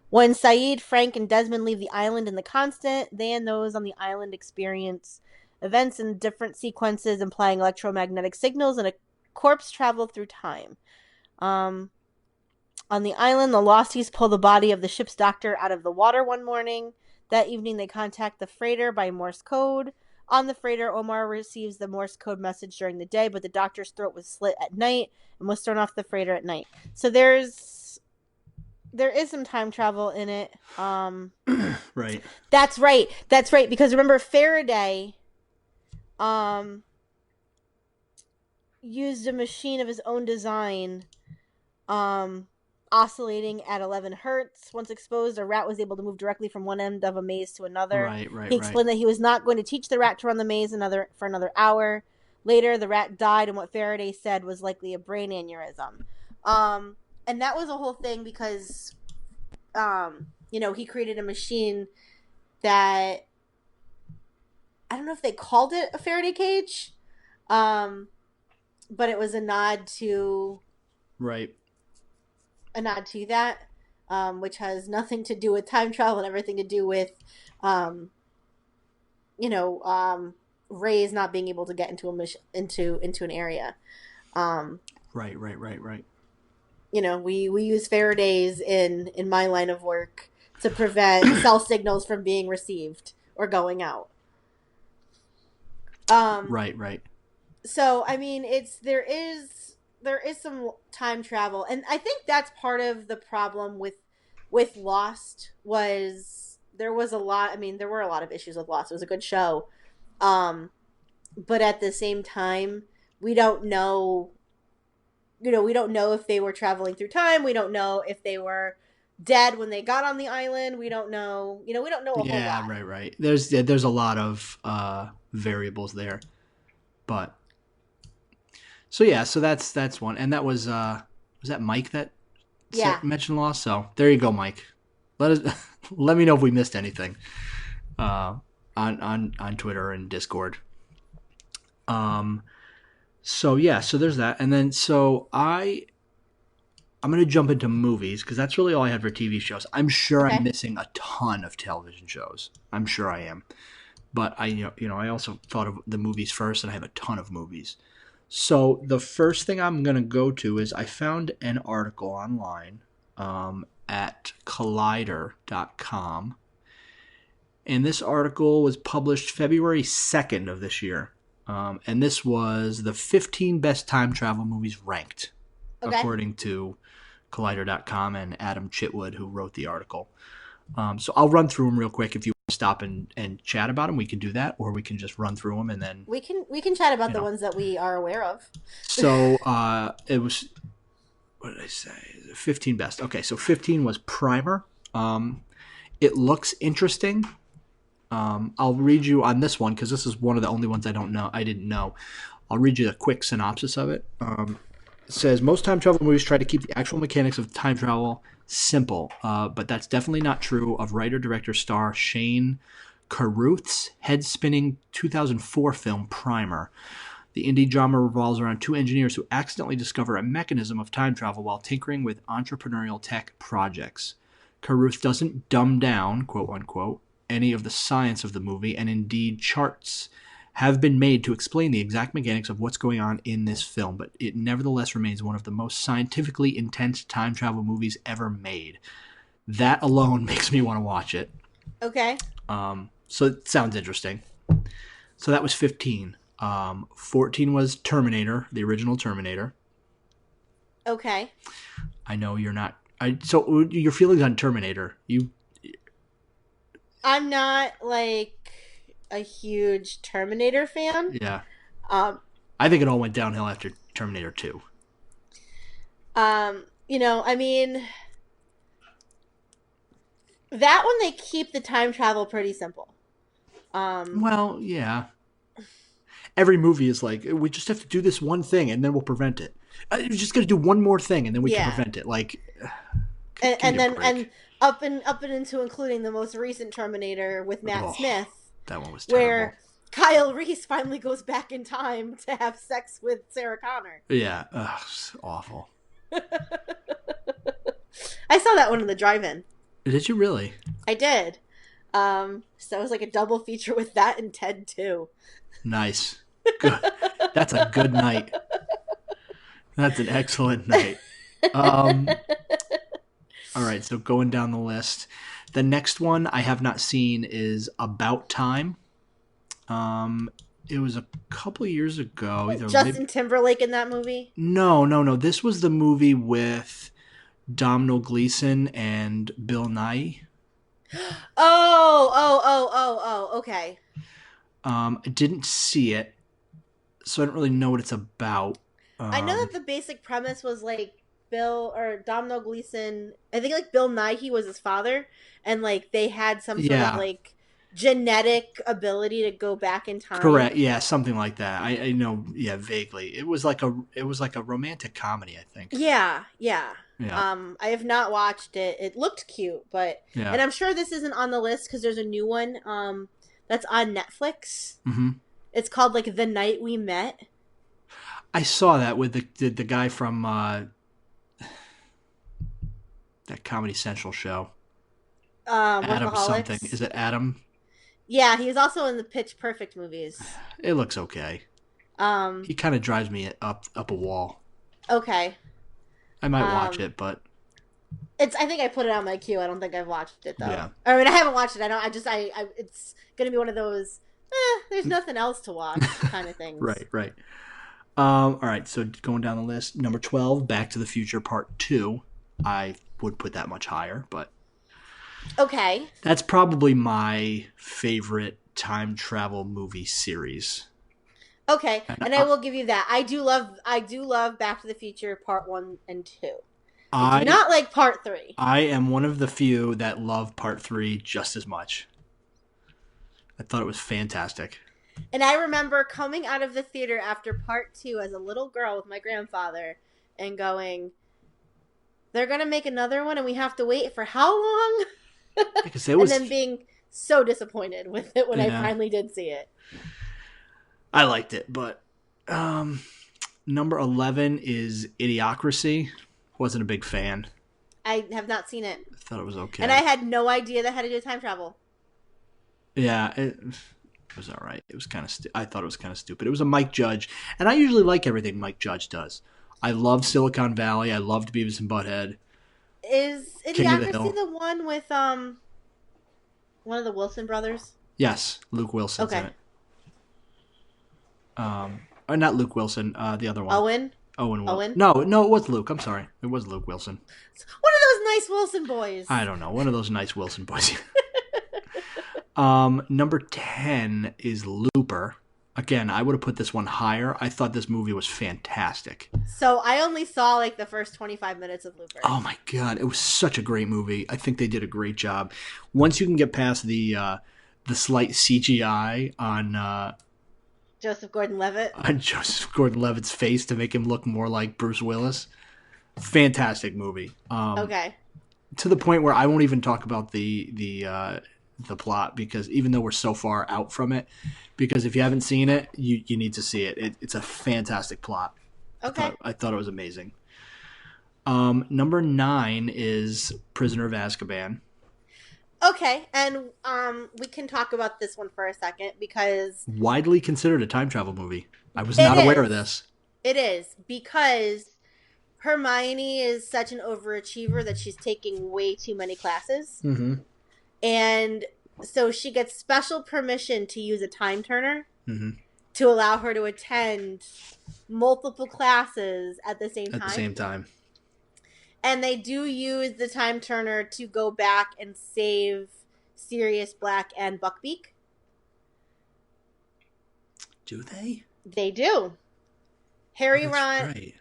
When Saeed, Frank, and Desmond leave the island in the constant, they and those on the island experience events in different sequences implying electromagnetic signals and a corpse travel through time. On the island, the Losties pull the body of the ship's doctor out of the water one morning. That evening, they contact the freighter by Morse code. On the freighter, Omar receives the Morse code message during the day, but the doctor's throat was slit at night and was thrown off the freighter at night. So there is some time travel in it. Right. That's right. Because remember, Faraday used a machine of his own design, oscillating at 11 hertz. Once exposed, a rat was able to move directly from one end of a maze to another. Right. He explained that he was not going to teach the rat to run the maze for another hour. Later, the rat died, and what Faraday said was likely a brain aneurysm. And that was a whole thing because, he created a machine that, I don't know if they called it a Faraday cage, but it was a nod to... Right. A nod to that, which has nothing to do with time travel and everything to do with, rays not being able to get into an area. Right. We use Faraday's in my line of work to prevent cell signals from being received or going out. Right. So I mean, there is some time travel, and I think that's part of the problem with Lost. Was there were a lot of issues with Lost. It was a good show, but at the same time, we don't know we don't know if they were traveling through time. We don't know if they were dead when they got on the island. We don't know. We don't know a whole Yeah, lot. right. There's a lot of variables there, but so yeah, so that's one, and that was that Mike that Yeah. mentioned Lost. So there you go, Mike. Let us let me know if we missed anything on Twitter and Discord. So yeah, so there's that, and then I'm going to jump into movies because that's really all I had for TV shows. I'm sure I'm Okay. missing a ton of television shows. I'm sure I am, but I also thought of the movies first, and I have a ton of movies. So the first thing I'm going to go to is I found an article online at Collider.com, and this article was published February 2nd of this year. And this was the 15 best time travel movies ranked, Okay. according to Collider.com and Adam Chitwood, who wrote the article. So I'll run through them real quick. If you want to stop and chat about them, we can do that, or we can just run through them and then. We can chat about the ones that we are aware of. So it was, what did I say? 15 best. Okay, so 15 was Primer. It looks interesting. I'll read you on this one because this is one of the only ones I didn't know. I'll read you a quick synopsis of it. It says most time travel movies try to keep the actual mechanics of time travel simple, but that's definitely not true of writer-director-star Shane Carruth's head-spinning 2004 film Primer. The indie drama revolves around two engineers who accidentally discover a mechanism of time travel while tinkering with entrepreneurial tech projects. Carruth doesn't dumb down, quote unquote, any of the science of the movie, and indeed charts have been made to explain the exact mechanics of what's going on in this film, but it nevertheless remains one of the most scientifically intense time travel movies ever made. That alone makes me want to watch it. Okay. So it sounds interesting. So that was 15. 14 was Terminator, the original Terminator. Okay. I know you're not. So your feelings on Terminator? I'm not like a huge Terminator fan. Yeah. Um, I think it all went downhill after Terminator 2. I mean, that one they keep the time travel pretty simple. Well, yeah. Every movie is like, we just have to do this one thing and then we'll prevent it. We're just going to do one more thing and then we can prevent it. Like, and up and into including the most recent Terminator with Matt Smith. That one was terrible. Where Kyle Reese finally goes back in time to have sex with Sarah Connor. Yeah, it's awful. I saw that one in the drive-in. Did you really? I did. So it was like a double feature with that and Ted 2. Nice. Good. That's a good night. That's an excellent night. All right, so going down the list. The next one I have not seen is About Time. It was a couple years ago. Justin Timberlake in that movie? No. This was the movie with Domhnall Gleeson and Bill Nighy. Oh, okay. I didn't see it, so I don't really know what it's about. I know that the basic premise was like Domhnall Gleeson, I think like Bill Nighy was his father, and like they had some sort of like genetic ability to go back in time. Correct. Yeah, something like that. I know. Yeah, vaguely. It was like a romantic comedy, I think. Yeah. I have not watched it. It looked cute, but and I'm sure this isn't on the list because there's a new one that's on Netflix. Mm-hmm. It's called like The Night We Met. I saw that with the guy from that Comedy Central show. Adam something. Is it Adam? Yeah, he's also in the Pitch Perfect movies. It looks okay. He kind of drives me up a wall. Okay. I might watch it, but I think I put it on my queue. I don't think I've watched it though. Yeah. I mean, I haven't watched it. It's gonna be one of those. There's nothing else to watch kind of things. Right. All right. So going down the list, number 12, Back to the Future Part 2. I would put that much higher, but okay. That's probably my favorite time travel movie series. Okay, And and I will give you that. I do love Back to the Future Part 1 and 2. I do I not like Part 3. I am one of the few that love Part 3 just as much. I thought it was fantastic. And I remember coming out of the theater after Part 2 as a little girl with my grandfather and going, they're going to make another one and we have to wait for how long? Because it And was then being so disappointed with it when I yeah, finally did see it. I liked it, but number 11 is Idiocracy. Wasn't a big fan. I have not seen it. I thought it was okay. And I had no idea that had to do with time travel. Yeah, it was all right. It was kind of I thought it was kind of stupid. It was a Mike Judge, and I usually like everything Mike Judge does. I love Silicon Valley. I loved Beavis and Butthead. Is King of the Hill. Idiocracy the one with one of the Wilson brothers? Yes, Luke Wilson's in Okay. it. Or not Luke Wilson, the other one. Owen? Owen Wilson. Owen? No, it was Luke. I'm sorry. It was Luke Wilson. One of those nice Wilson boys. I don't know. One of those nice Wilson boys. Number 10 is Looper. Again, I would have put this one higher. I thought this movie was fantastic. So I only saw like the first 25 minutes of Looper. Oh my god, it was such a great movie. I think they did a great job. Once you can get past the slight CGI on Joseph Gordon-Levitt. on Joseph Gordon-Levitt's face to make him look more like Bruce Willis, fantastic movie. Okay. To the point where I won't even talk about the plot, because even though we're so far out from it, because if you haven't seen it, you need to see it. It's a fantastic plot. Okay. I thought it was amazing. Number 9 is Prisoner of Azkaban. Okay, and we can talk about this one for a second because Widely considered a time travel movie. I was not aware of this. it is because Hermione is such an overachiever that she's taking way too many classes. Mm-hmm. And so she gets special permission to use a time turner Mm-hmm. to allow her to attend multiple classes at the same time. At the same time. And they do use the time turner to go back and save Sirius Black and Buckbeak. Do they? They do. Harry, That's Ron, right.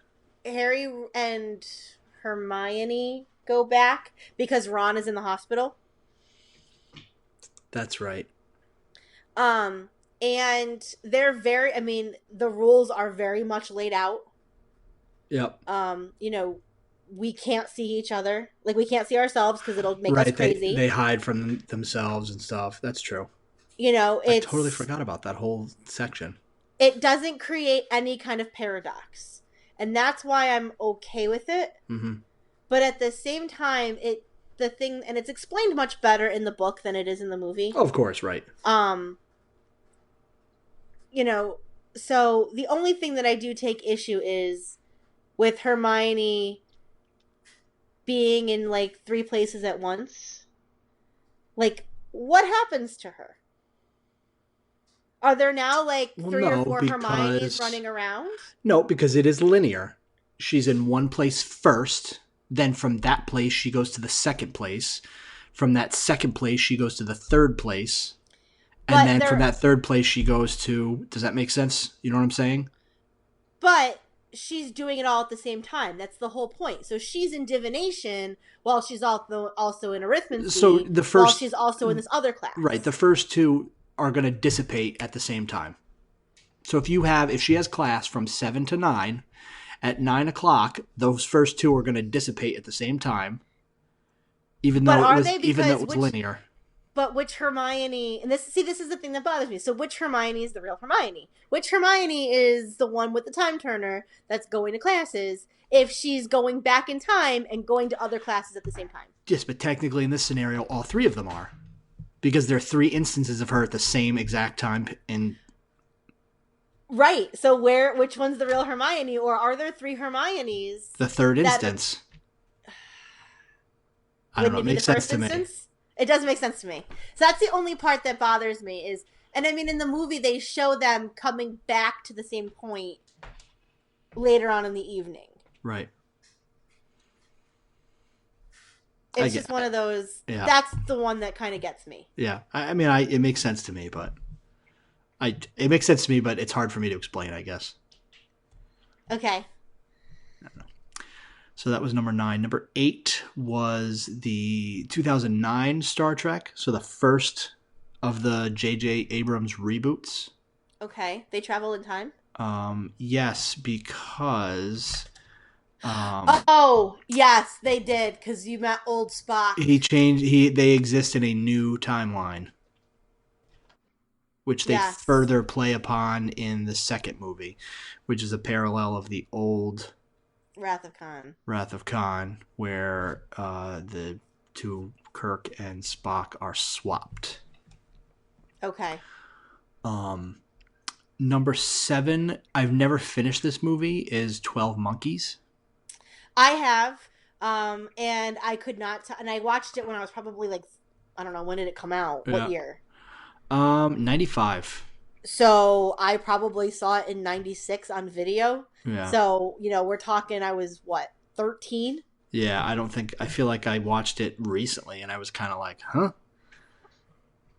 Harry and Hermione go back because Ron is in the hospital. That's right. And they're the rules are very much laid out. Yep. We can't see each other. Like, we can't see ourselves because it'll make us crazy. They hide from themselves and stuff. That's true. I totally forgot about that whole section. It doesn't create any kind of paradox. And that's why I'm okay with it. Mm-hmm. But at the same time, it's explained much better in the book than it is in the movie. Oh, of course, right. So the only thing that I do take issue is with Hermione being in like 3 places at once. Like, what happens to her? Are there now like 3 or 4 Hermiones running around? No, because it is linear. She's in one place first, then from that place she goes to the second place. From that second place she goes to the third place. And then from that third place she goes to... Does that make sense? You know what I'm saying? But she's doing it all at the same time. That's the whole point. So she's in divination while she's also in arithmetic. So while she's also in this other class. Right. The first 2 are going to dissipate at the same time. So if she has class from 7 to 9, at 9 o'clock, those first 2 are going to dissipate at the same time, even though it was linear. But which Hermione, and this is the thing that bothers me. So which Hermione is the real Hermione? Which Hermione is the one with the time turner that's going to classes if she's going back in time and going to other classes at the same time? Yes, but technically in this scenario, all 3 of them are. Because there are 3 instances of her at the same exact time. Right. So which one's the real Hermione? Or are there 3 Hermiones? The third instance. I don't know. It makes sense to me. It does make sense to me. So that's the only part that bothers me is, and I mean, in the movie, they show them coming back to the same point later on in the evening. Right. It's just one of those. Yeah. That's the one that kind of gets me. Yeah. I mean, it makes sense to me, but It makes sense to me, but it's hard for me to explain, I guess. Okay. So that was number 9. Number 8 was the 2009 Star Trek. So the first of the J.J. Abrams reboots. Okay. They travel in time? Yes, because Oh, yes, they did, because you met old Spock. they exist in a new timeline, which they Yes. further play upon in the second movie, which is a parallel of the old Wrath of Khan. Wrath of Khan, where the two Kirk and Spock are swapped. Okay. Number 7, I've never finished this movie, is 12 Monkeys. I have, and I could not, and I watched it when I was probably like, I don't know, when did it come out? What year? 95. So I probably saw it in 96 on video. Yeah. So, we're talking, I was, 13? Yeah, I feel like I watched it recently and I was kind of like, huh?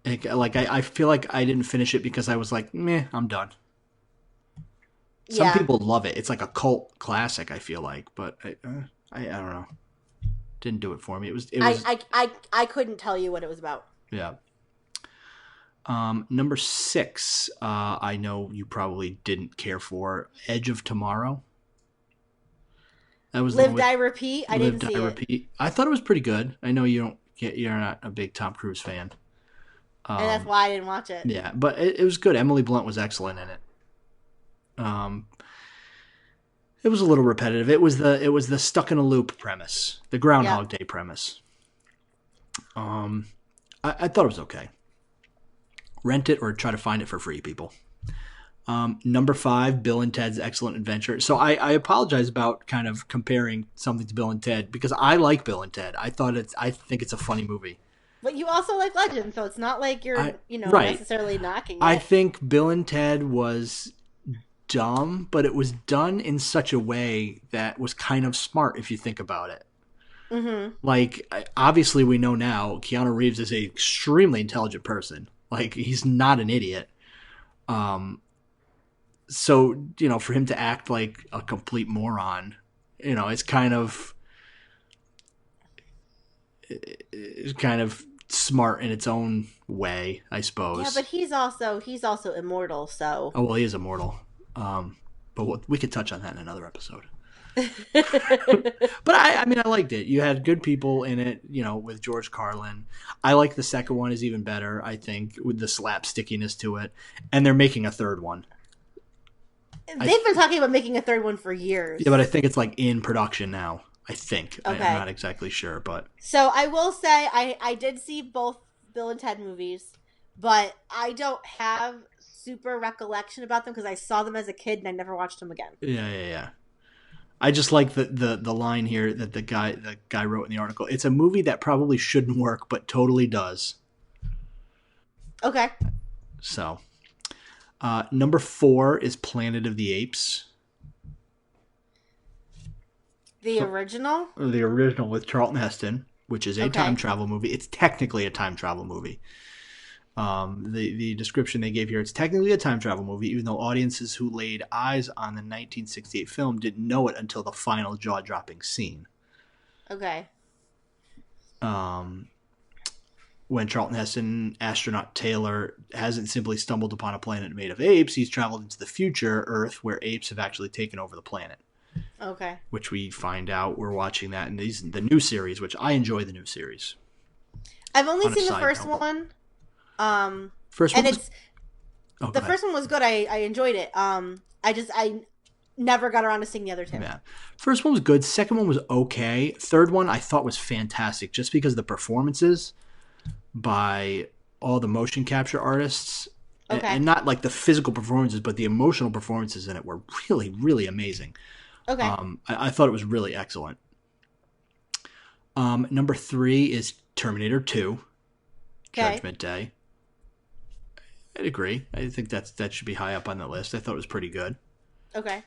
I feel like I didn't finish it because I was like, meh, I'm done. Some people love it. It's like a cult classic, I feel like, but I don't know. Didn't do it for me. It was I couldn't tell you what it was about. Yeah. Number 6, I know you probably didn't care for, Edge of Tomorrow. That was Live, Die, Repeat. I didn't see it. I thought it was pretty good. I know you're not a big Tom Cruise fan. And that's why I didn't watch it. Yeah, but it was good. Emily Blunt was excellent in it. It was a little repetitive. It was the stuck in a loop premise, the Groundhog Day premise. I thought it was okay. Rent it or try to find it for free, people. Number 5, Bill and Ted's Excellent Adventure. So I apologize about kind of comparing something to Bill and Ted because I like Bill and Ted. I think it's a funny movie. But you also like Legend, so it's not like you're right. necessarily knocking it. I think Bill and Ted was dumb, but it was done in such a way that was kind of smart if you think about it. Mm-hmm. Like, obviously we know now Keanu Reeves is an extremely intelligent person. Like, he's not an idiot. So, for him to act like a complete moron, it's kind of smart in its own way, I suppose. Yeah, but he's also immortal, so. Oh, well, he is immortal. But we could touch on that in another episode. But I liked it. You had good people in it, with George Carlin. I like the second one is even better, I think, with the slapstickiness to it. And they're making a third one. They've been talking about making a third one for years. Yeah, but I think it's like in production now. I think. Okay. I'm not exactly sure, but. So I will say I did see both Bill and Ted movies, but I don't have super recollection about them because I saw them as a kid and I never watched them again. Yeah. I just like the line here that the guy wrote in the article. It's a movie that probably shouldn't work, but totally does. Okay. So, number 4 is Planet of the Apes. The original? The original with Charlton Heston, which is a time travel movie. It's technically a time travel movie. The description they gave here, it's technically a time travel movie, even though audiences who laid eyes on the 1968 film didn't know it until the final jaw-dropping scene. Okay. When Charlton Heston, astronaut Taylor, hasn't simply stumbled upon a planet made of apes, he's traveled into the future Earth where apes have actually taken over the planet. Okay. Which we find out, we're watching that in the new series, which I enjoy the new series. I've only seen the first one. First one, the first one was good. I enjoyed it. I never got around to seeing the other two. Yeah, first one was good. Second one was okay. Third one I thought was fantastic, just because of the performances by all the motion capture artists, and not like the physical performances, but the emotional performances in it were really, really amazing. Okay, I thought it was really excellent. Number 3 is Terminator 2, Judgment Day. I'd agree. I think that should be high up on the list. I thought it was pretty good. Okay.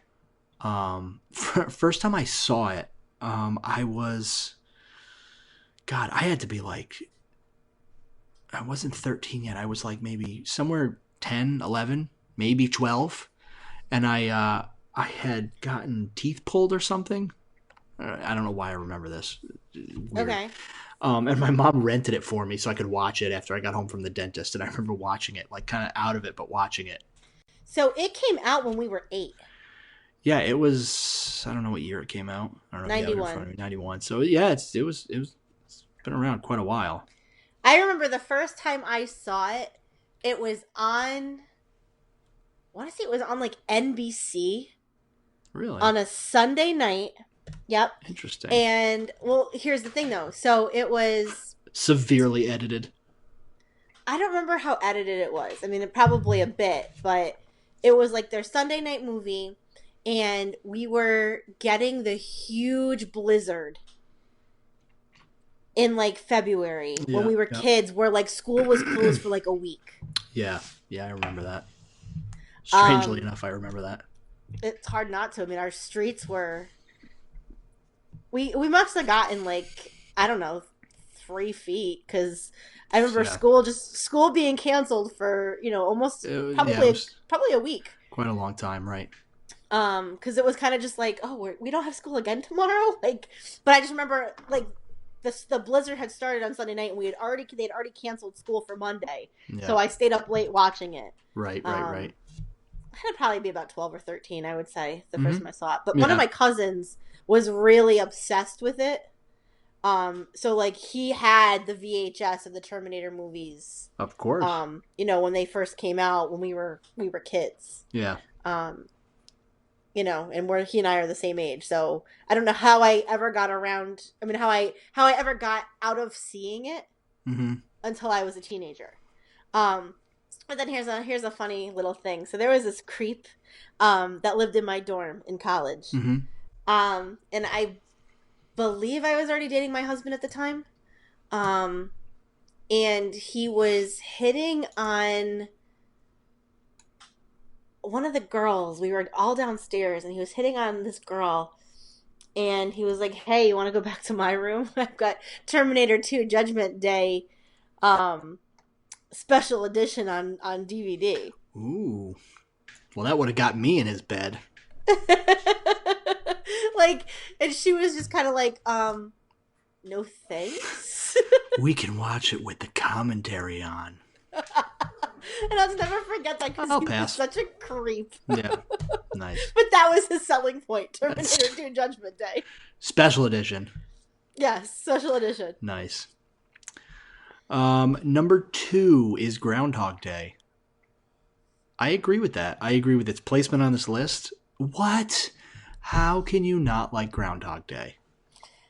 First time I saw it, I had to be like, I wasn't 13 yet. I was like maybe somewhere 10, 11, maybe 12. And I had gotten teeth pulled or something. I don't know why I remember this. Weird. Okay. And my mom rented it for me so I could watch it after I got home from the dentist. And I remember watching it, like kind of out of it, but watching it. So it came out when we were 8. Yeah, it was. I don't know what year it came out. I don't know. 91. If you have it in front of me. 91. So yeah, it's been around quite a while. I remember the first time I saw it, it was on. I want to say it was on like NBC. Really? On a Sunday night. Yep. Interesting. And well, here's the thing though. So it was severely edited. I don't remember how edited it was. I mean, probably a bit, but it was like their Sunday night movie, and we were getting the huge blizzard in like February when we were kids, where like school was closed for like a week. Yeah, I remember that. Strangely enough, I remember that. It's hard not to. I mean, our streets were. We must have gotten like, I don't know, 3 feet, because I remember school being canceled for almost probably a week. Quite a long time, right? Because it was kind of just like, oh, we don't have school again tomorrow, like. But I just remember like the blizzard had started on Sunday night, and they'd already canceled school for Monday, so I stayed up late watching it. Right. I had to probably be about 12 or 13, I would say, the first time I saw it. But one of my cousins was really obsessed with it. So like he had the VHS of the Terminator movies. Of course. When they first came out when we were kids. Yeah. And he and I are the same age. So I don't know how I ever got around. I mean, how I ever got out of seeing it until I was a teenager. But then here's a funny little thing. So there was this creep that lived in my dorm in college. And I believe I was already dating my husband at the time. And he was hitting on one of the girls. We were all downstairs, and he was hitting on this girl. And he was like, hey, you want to go back to my room? I've got Terminator 2 Judgment Day special edition on DVD. Ooh. Well, that would have got me in his bed. Like, and she was just kind of like, no thanks. We can watch it with the commentary on. And I'll never forget that because he was such a creep. Yeah, nice. But that was his selling point, Terminator 2 Judgment Day. Special edition. Yes, special edition. Nice. Number 2 is Groundhog Day. I agree with that. I agree with its placement on this list. What? How can you not like Groundhog Day?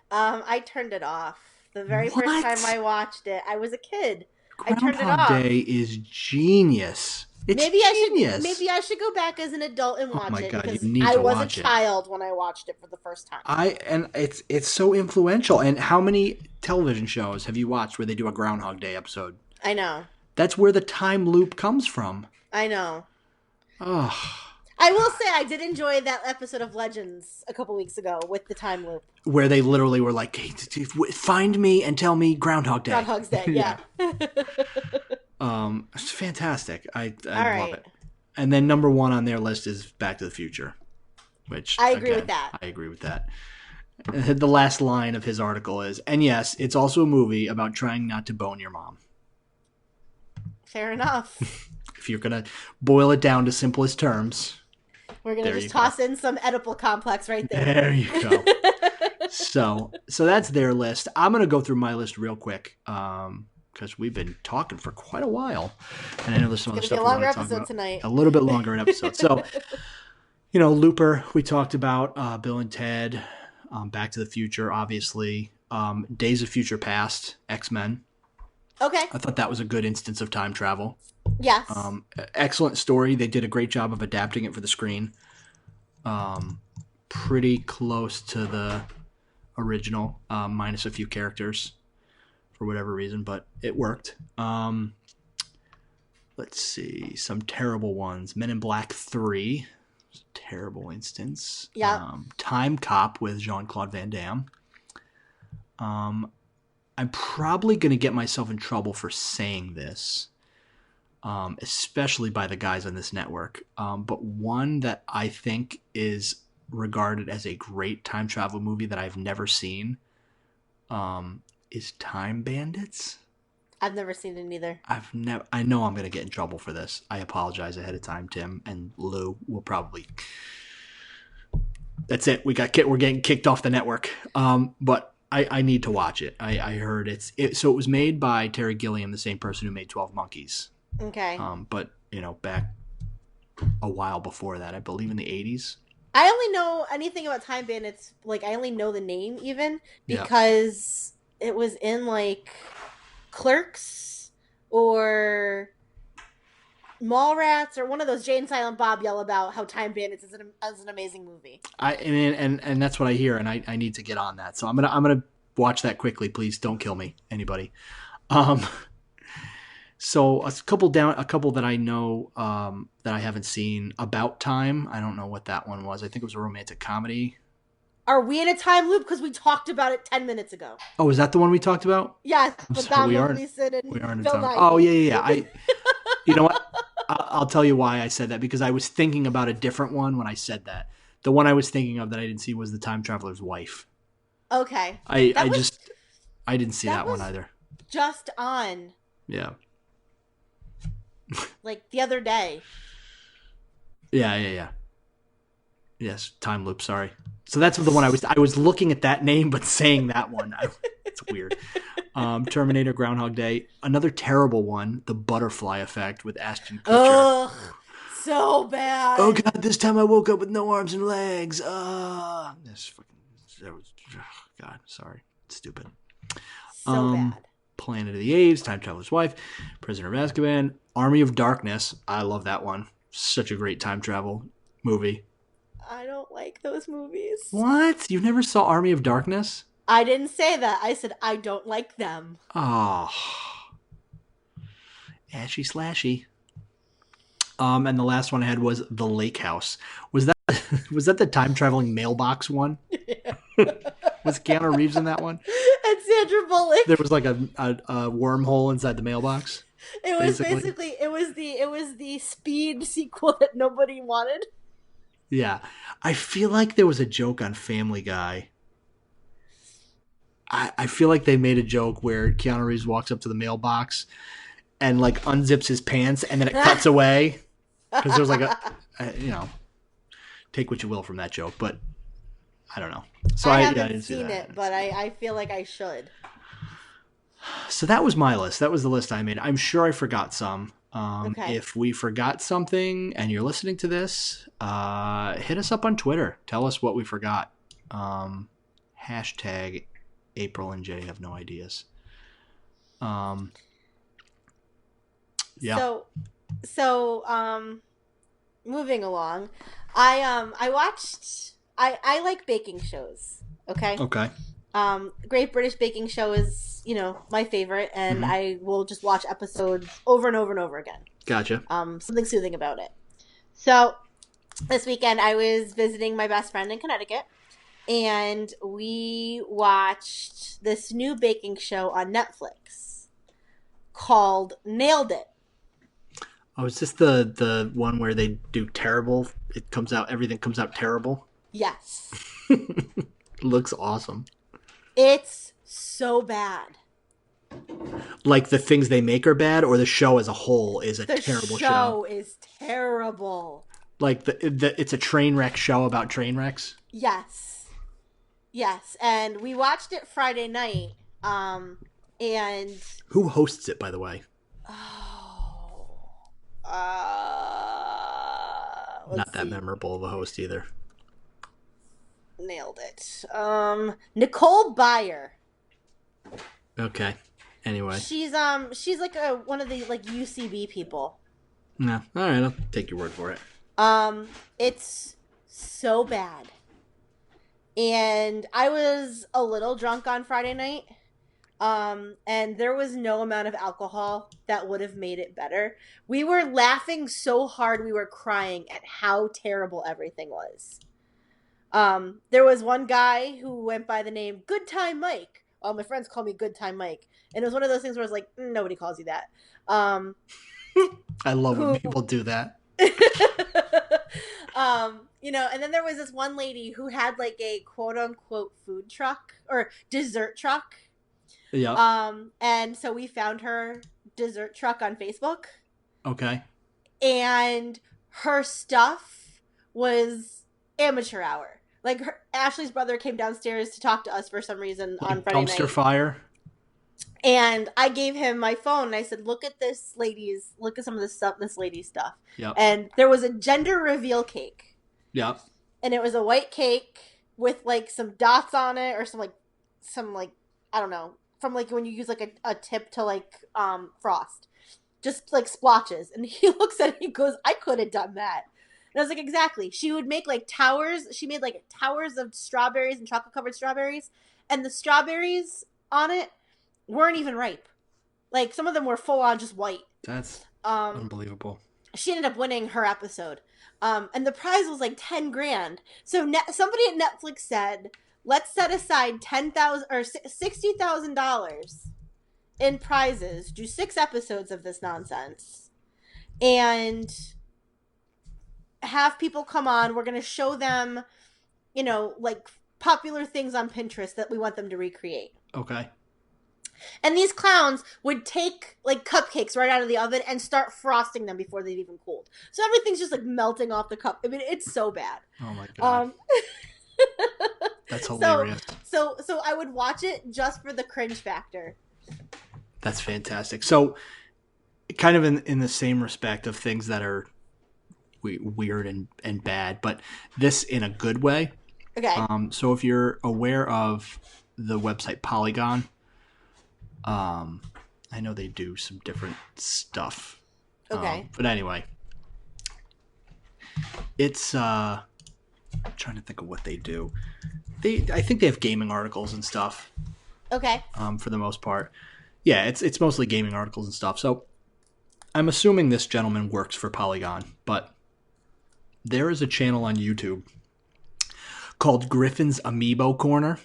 I turned it off. The very first time I watched it, I was a kid. Groundhog I turned it off. Day is genius. It's genius. Maybe I should go back as an adult and watch it. God, because you need I to was watch a child when I watched it for the first time. And it's so influential. And how many television shows have you watched where they do a Groundhog Day episode? I know. That's where the time loop comes from. I know. Oh. I will say I did enjoy that episode of Legends a couple weeks ago with the time loop. Where they literally were like, hey, find me and tell me Groundhog Day. Groundhog's Day, yeah. It's fantastic. I love it. And then number 1 on their list is Back to the Future, which I agree with that. I agree with that. The last line of his article is, and yes, it's also a movie about trying not to bone your mom. Fair enough. If you're going to boil it down to simplest terms. We're going to just toss in some Oedipal complex right there. There you go. So that's their list. I'm going to go through my list real quick because we've been talking for quite a while. And I know there's some other stuff we want to talk about. Tonight. A little bit longer an episode. So, Looper, we talked about, Bill and Ted, Back to the Future, obviously, Days of Future Past, X-Men. Okay. I thought that was a good instance of time travel. Yes. Excellent story. They did a great job of adapting it for the screen. Pretty close to the original, minus a few characters for whatever reason, but it worked. Let's see. Some terrible ones. Men in Black 3. Terrible instance. Yeah. Time Cop with Jean-Claude Van Damme. I'm probably going to get myself in trouble for saying this. especially by the guys on this network. But one that I think is regarded as a great time travel movie that I've never seen is Time Bandits. I've never seen it either. I know I'm going to get in trouble for this. I apologize ahead of time, Tim, and Lou will probably. That's it. We're getting kicked off the network. But I need to watch it. I heard so it was made by Terry Gilliam, the same person who made 12 Monkeys. Okay. But back a while before that, I believe in the 80s. I only know anything about Time Bandits. Like, I only know the name even because it was in like Clerks or Mallrats or one of those. Jay and Silent Bob yell about how Time Bandits is an amazing movie. And that's what I hear, and I need to get on that. So I'm gonna watch that quickly. Please don't kill me, anybody. So a couple that I know that I haven't seen. About Time. I don't know what that one was. I think it was a romantic comedy. Are we in a time loop? Because we talked about it 10 minutes ago. Oh, is that the one we talked about? Yes, but Don Gleason and Phil Knight. Oh, yeah. You know what? I'll tell you why I said that, because I was thinking about a different one when I said that. The one I was thinking of that I didn't see was The Time Traveler's Wife. Okay. I didn't see that one either. Just on. Yeah. Like the other day. Yeah. Yes, Time Loop, sorry. So that's the one I was looking at that name, but saying that one. It's weird. Terminator, Groundhog Day. Another terrible one, The Butterfly Effect with Ashton Kutcher. Ugh, so bad. Oh, God, this time I woke up with no arms and legs. God, sorry. It's stupid. So bad. Planet of the Apes, Time Traveler's Wife, Prisoner of Azkaban, Army of Darkness. I love that one. Such a great time travel movie. I don't like those movies. What? You never saw Army of Darkness? I didn't say that. I said I don't like them. Oh. Ashy slashy. And the last one I had was The Lake House. Was that the time traveling mailbox one? Yeah. Was Keanu Reeves in that one? And Sandra Bullock. There was like a wormhole inside the mailbox. It was basically it was the Speed sequel that nobody wanted. Yeah. I feel like there was a joke on Family Guy. I feel like they made a joke where Keanu Reeves walks up to the mailbox and like unzips his pants and then it cuts away. Because there was like take what you will from that joke, but I don't know. So I haven't seen it, but I feel like I should. So that was my list. That was the list I made. I'm sure I forgot some. Okay. If we forgot something and you're listening to this, hit us up on Twitter. Tell us what we forgot. Hashtag April and Jay have no ideas. Yeah. So moving along, I watched. I like baking shows. Okay. Okay. Great British Baking Show is, my favorite, and I will just watch episodes over and over and over again. Gotcha. Something soothing about it. So this weekend I was visiting my best friend in Connecticut, and we watched this new baking show on Netflix called Nailed It. Oh, is this the one where they do terrible? Everything comes out terrible? Yes. Looks awesome. It's so bad. Like the things they make are bad, or the show as a whole is a terrible show? The show is terrible. Like it's a train wreck show about train wrecks? Yes. And we watched it Friday night. And who hosts it, by the way? Not that memorable of a host either. Nailed it. Nicole Byer. Okay. Anyway, she's like one of the like UCB people. No, all right, I'll take your word for it. It's so bad, and I was a little drunk on Friday night. And there was no amount of alcohol that would have made it better. We were laughing so hard we were crying at how terrible everything was. There was one guy who went by the name Good Time Mike. My friends call me Good Time Mike. And it was one of those things where I was like, nobody calls you that. I love when who people do that. and then there was this one lady who had like a quote unquote food truck or dessert truck. Yep. And so we found her dessert truck on Facebook, Okay. and her stuff was amateur hour. Like Ashley's brother came downstairs to talk to us for some reason on Like Friday dumpster night. fire. And I gave him my phone and I said, look at some of this stuff, this lady's stuff. Yep. And there was a gender reveal cake. Yep. And it was a white cake with like some dots on it or some I don't know, from like when you use like a tip to like frost. Just like splotches. And he looks at it and he goes, I could have done that. And I was like, exactly. She would make like towers. She made like towers of strawberries and chocolate covered strawberries. And the strawberries on it weren't even ripe. Like some of them were full on just white. That's Um, unbelievable. she ended up winning her episode. And the prize was like 10 grand. So somebody at Netflix said, let's set aside $10,000 or $60,000 in prizes, do 6 episodes of this nonsense, and have people come on. We're going to show them, like popular things on Pinterest that we want them to recreate. Okay. And these clowns would take like cupcakes right out of the oven and start frosting them before they'd even cooled. So everything's just like melting off the cup. I mean, it's so bad. Oh my god. That's hilarious. So I would watch it just for the cringe factor. That's fantastic. So, kind of in the same respect of things that are weird and bad, but this in a good way. Okay. So if you're aware of the website Polygon, I know they do some different stuff. Okay. But anyway, it's I'm trying to think of what they do. I think they have gaming articles and stuff. Okay. For the most part. Yeah, it's mostly gaming articles and stuff. So I'm assuming this gentleman works for Polygon, but there is a channel on YouTube called Griffin's Amiibo Corner.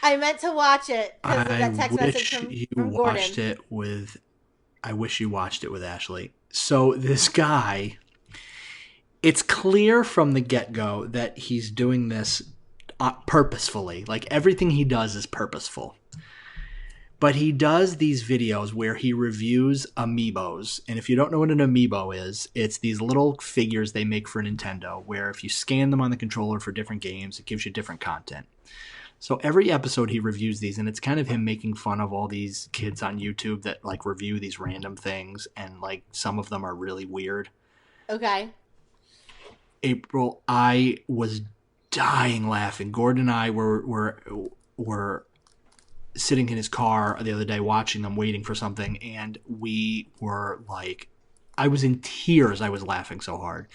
I meant to watch it because of that text message from Gordon. I wish you watched it with Ashley. So this guy, it's clear from the get-go that he's doing this purposefully. Like everything he does is purposeful. But he does these videos where he reviews amiibos. And if you don't know what an amiibo is, it's these little figures they make for Nintendo where if you scan them on the controller for different games, it gives you different content. So every episode he reviews these, and it's kind of him making fun of all these kids on YouTube that like review these random things, and like some of them are really weird. Okay. April, I was dying laughing. Gordon and I were sitting in his car the other day watching them, waiting for something, and we were like, I was in tears. I was laughing so hard.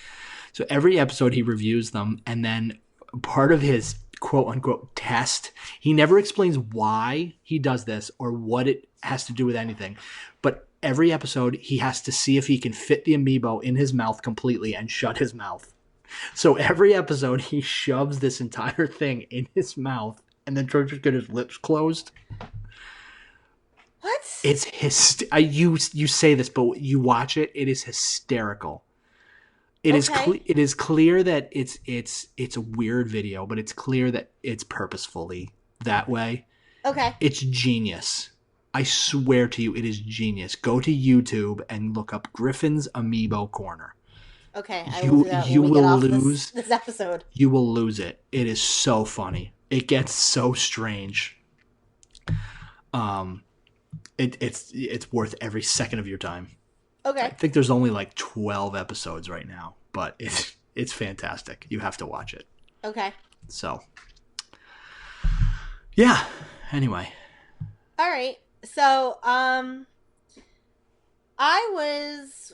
So every episode he reviews them, and then part of his quote-unquote test, he never explains why he does this or what it has to do with anything, but every episode he has to see if he can fit the amiibo in his mouth completely and shut his mouth. So every episode he shoves this entire thing in his mouth and then tries to get his lips closed. What? It's you say this, but you watch it, it is hysterical. It is clear that it's a weird video, but it's clear that it's purposefully that way. Okay. It's genius. I swear to you, it is genius. Go to YouTube and look up Griffin's Amiibo Corner. Okay, I will do that when we get off this episode. You will lose it. It is so funny. It gets so strange. It's worth every second of your time. Okay. I think there's only like 12 episodes right now, but it's fantastic. You have to watch it. Okay. So, yeah. Anyway. All right. So, I was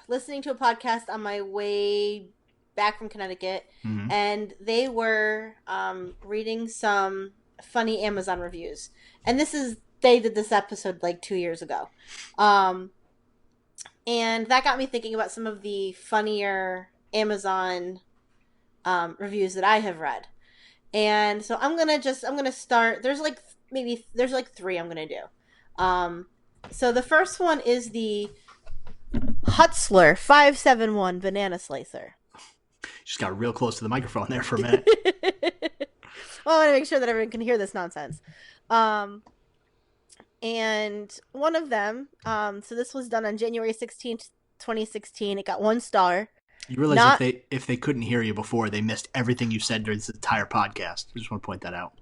listening to a podcast on my way back from Connecticut, Mm-hmm. and they were reading some funny Amazon reviews. And they did this episode like 2 years ago. And that got me thinking about some of the funnier Amazon reviews that I have read. And so I'm gonna start. There's like 3 I'm gonna do. So the first one is the Hutzler 571 Banana Slicer. Just got real close to the microphone there for a minute. Well, I want to make sure that everyone can hear this nonsense. And one of them, so this was done on January 16th, 2016. It got 1 star. You realize if they couldn't hear you before, they missed everything you said during this entire podcast. I just want to point that out.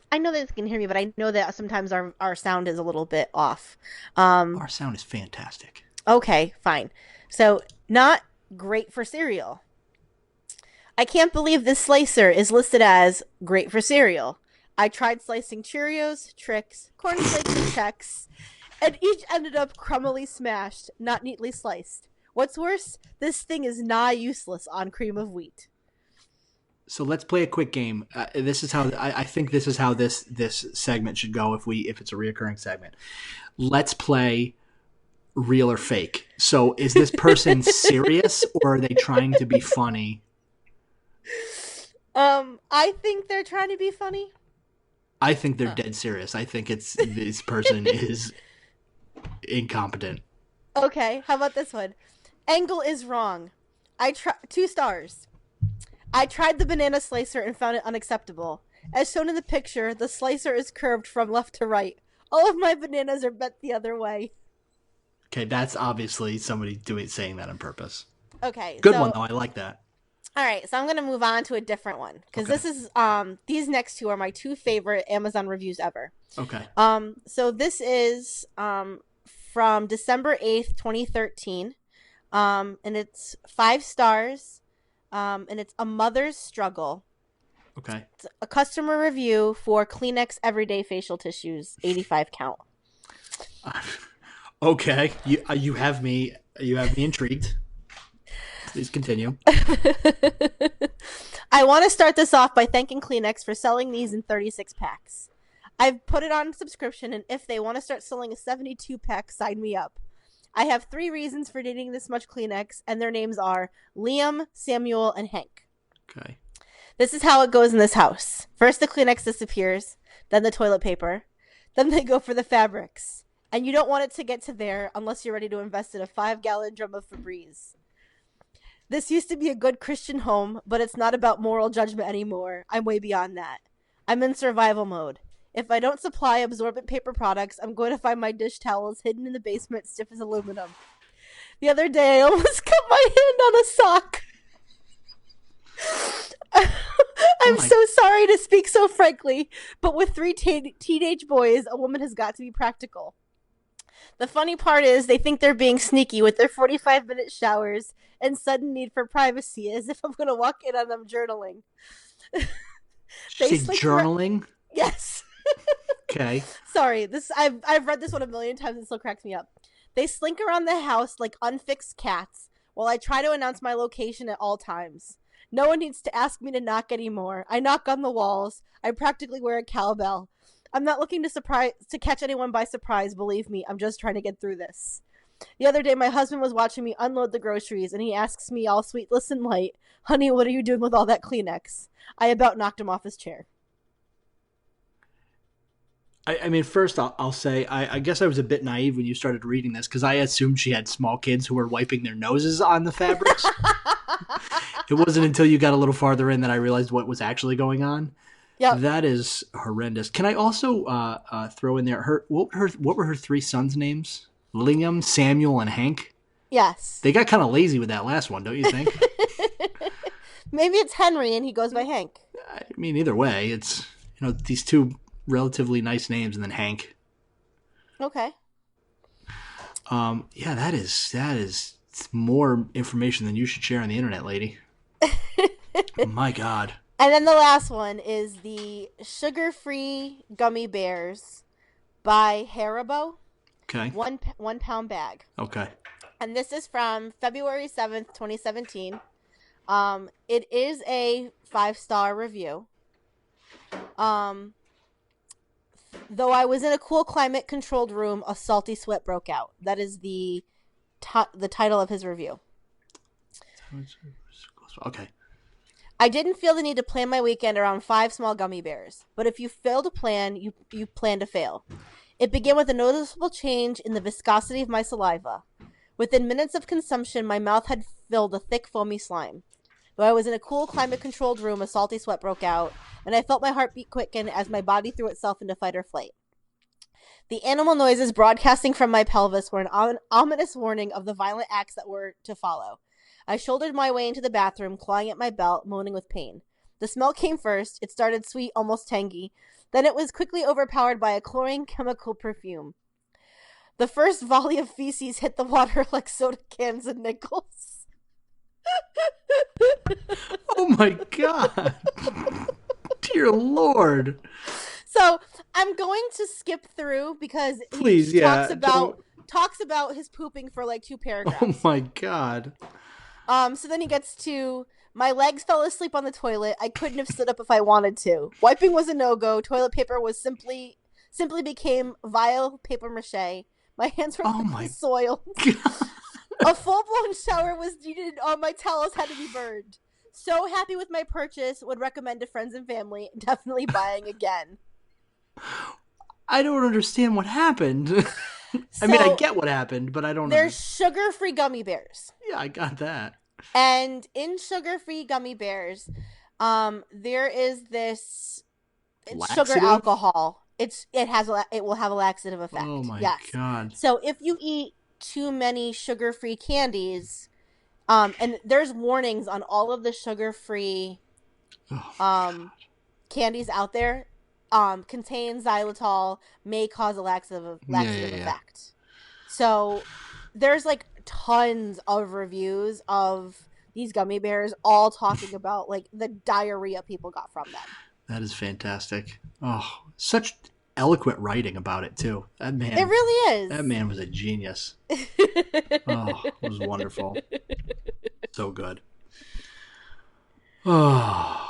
I know that they can hear me, but I know that sometimes our sound is a little bit off. Our sound is fantastic. Okay, fine. So, not great for cereal. I can't believe this slicer is listed as great for cereal. I tried slicing Cheerios, Trix, Corn Flakes, and Chex, and each ended up crumbily smashed, not neatly sliced. What's worse, this thing is nigh useless on cream of wheat. So let's play a quick game. This is how I think this is how this segment should go if it's a reoccurring segment. Let's play real or fake. So is this person serious or are they trying to be funny? I think they're trying to be funny. I think they're dead serious. I think this person is incompetent. Okay, how about this one? Angle is wrong. 2 stars. I tried the banana slicer and found it unacceptable. As shown in the picture, the slicer is curved from left to right. All of my bananas are bent the other way. Okay, that's obviously somebody saying that on purpose. Okay. Good one, though. I like that. All right, so I'm going to move on to a different one. Because this is, these next 2 are my 2 favorite Amazon reviews ever. Okay. So this is from December 8th, 2013. And it's 5 stars. And it's A Mother's Struggle. Okay. It's a customer review for Kleenex Everyday Facial Tissues, 85 count. Okay, you have me intrigued. Please continue. I want to start this off by thanking Kleenex for selling these in 36 packs. I've put it on subscription, and if they want to start selling a 72 pack, sign me up. I have 3 reasons for needing this much Kleenex, and their names are Liam, Samuel, and Hank. Okay. This is how it goes in this house. First the Kleenex disappears, then the toilet paper, then they go for the fabrics. And you don't want it to get to there unless you're ready to invest in a 5-gallon drum of Febreze. This used to be a good Christian home, but it's not about moral judgment anymore. I'm way beyond that. I'm in survival mode. If I don't supply absorbent paper products, I'm going to find my dish towels hidden in the basement stiff as aluminum. The other day, I almost cut my hand on a sock. I'm so sorry to speak so frankly, but with 3 teenage boys, a woman has got to be practical. The funny part is they think they're being sneaky with their 45-minute showers and sudden need for privacy, as if I'm going to walk in on them journaling. They journaling? Yes. Okay. Sorry, I've read this one a million times and it still cracks me up. They slink around the house like unfixed cats while I try to announce my location at all times. No one needs to ask me to knock anymore. I knock on the walls. I practically wear a cowbell. I'm not looking to catch anyone by surprise, believe me. I'm just trying to get through this. The other day, my husband was watching me unload the groceries, and he asks me all sweet, listen light, honey, what are you doing with all that Kleenex? I about knocked him off his chair. I mean, first I'll say, I guess I was a bit naive when you started reading this because I assumed she had small kids who were wiping their noses on the fabrics. It wasn't until you got a little farther in that I realized what was actually going on. Yeah, that is horrendous. Can I also throw in there what were her 3 sons' names? Liam, Samuel, and Hank. Yes. They got kind of lazy with that last one, don't you think? Maybe it's Henry and he goes by Hank. I mean, either way, it's these 2 relatively nice names and then Hank. Okay. Yeah, that is more information than you should share on the internet, lady. Oh my God. And then the last one is the sugar-free gummy bears by Haribo. Okay. 1 pound bag. Okay. And this is from February 7th, 2017. It is a 5-star review. Though I was in a cool climate-controlled room, a salty sweat broke out. That is the title of his review. Okay. I didn't feel the need to plan my weekend around 5 small gummy bears. But if you fail to plan, you plan to fail. It began with a noticeable change in the viscosity of my saliva. Within minutes of consumption, my mouth had filled a thick, foamy slime. Though I was in a cool, climate-controlled room, a salty sweat broke out, and I felt my heartbeat quicken as my body threw itself into fight or flight. The animal noises broadcasting from my pelvis were an ominous warning of the violent acts that were to follow. I shouldered my way into the bathroom, clawing at my belt, moaning with pain. The smell came first. It started sweet, almost tangy. Then it was quickly overpowered by a chlorine chemical perfume. The first volley of feces hit the water like soda cans and nickels. Oh my God. Dear Lord. So I'm going to skip through because Please, he yeah, talks about his pooping for like 2 paragraphs. Oh my God. So then he gets to, my legs fell asleep on the toilet. I couldn't have stood up if I wanted to. Wiping was a no-go. Toilet paper was simply became vile paper mache. My hands were soiled. A full-blown shower was needed. My towels had to be burned. So happy with my purchase. Would recommend to friends and family. Definitely buying again. I don't understand what happened. I mean, I get what happened, but I don't know. There's sugar-free gummy bears. Yeah, I got that. And in sugar-free gummy bears, there is this sugar alcohol. It will have a laxative effect. Oh my God. So if you eat too many sugar-free candies, and there's warnings on all of the sugar-free candies out there, contain xylitol, may cause a laxative effect. So there's like tons of reviews of these gummy bears all talking about like the diarrhea people got from them. That is fantastic. Oh, such eloquent writing about it too. That man, it really is. That man was a genius. Oh, it was wonderful. So good. Oh,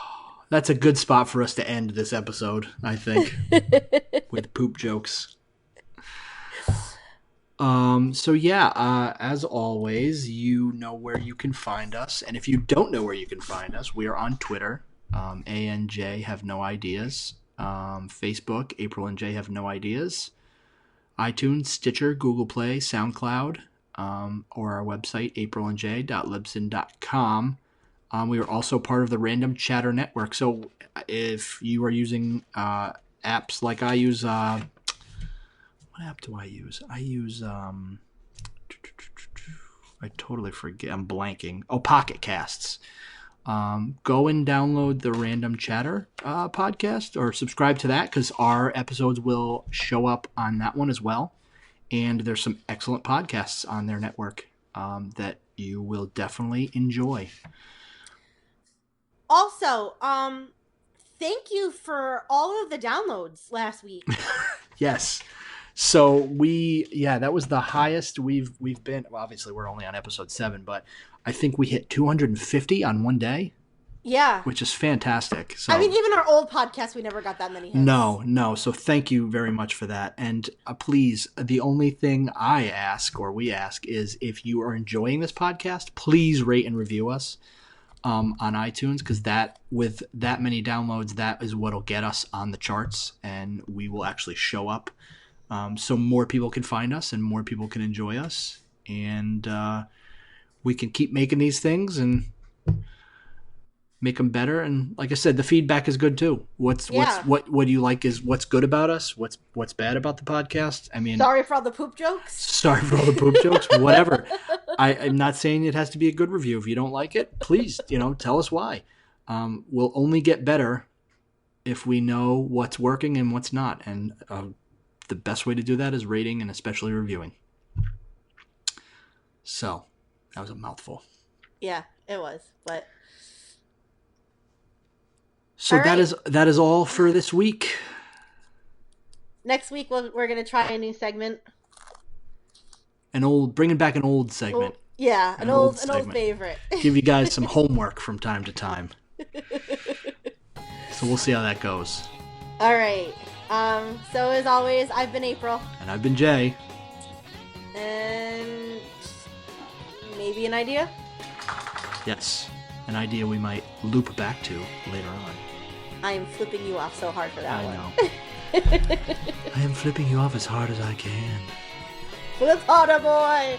that's a good spot for us to end this episode, I think, with poop jokes. So yeah, as always, you know where you can find us. And if you don't know where you can find us, we are on Twitter, ANJ Have No Ideas, Facebook, April and J Have No Ideas, iTunes, Stitcher, Google Play, SoundCloud, or our website, aprilandj.libsyn.com. We are also part of the Random Chatter Network. So if you are using apps like I use, what app do I use? I use, I totally forget. I'm blanking. Oh, Pocket Casts. Go and download the Random Chatter podcast or subscribe to that because our episodes will show up on that one as well. And there's some excellent podcasts on their network that you will definitely enjoy. Also, thank you for all of the downloads last week. Yes. So that was the highest we've been. Well, obviously we're only on episode 7, but I think we hit 250 on one day. Yeah. Which is fantastic. So, I mean, even our old podcast, we never got that many hits. No. So thank you very much for that. And please, the only thing I ask or we ask is if you are enjoying this podcast, please rate and review us on iTunes because that with that many downloads, that is what'll get us on the charts and we will actually show up. So more people can find us and more people can enjoy us. And we can keep making these things and make them better. And like I said, the feedback is good too. What do you like is what's good about us? What's bad about the podcast? I mean, sorry for all the poop jokes. Whatever. I'm not saying it has to be a good review. If you don't like it, please, tell us why. We'll only get better if we know what's working and what's not. And the best way to do that is rating and especially reviewing. So that was a mouthful. Yeah, it was, but. So that is all for this week. Next week we're going to try a new segment. Bringing back an old segment. An old favorite. Give you guys some homework from time to time. So we'll see how that goes. All right. So as always, I've been April. And I've been Jay. And maybe an idea? Yes. An idea we might loop back to later on. I am flipping you off so hard for that one. I know. I am flipping you off as hard as I can. Flip harder, boy.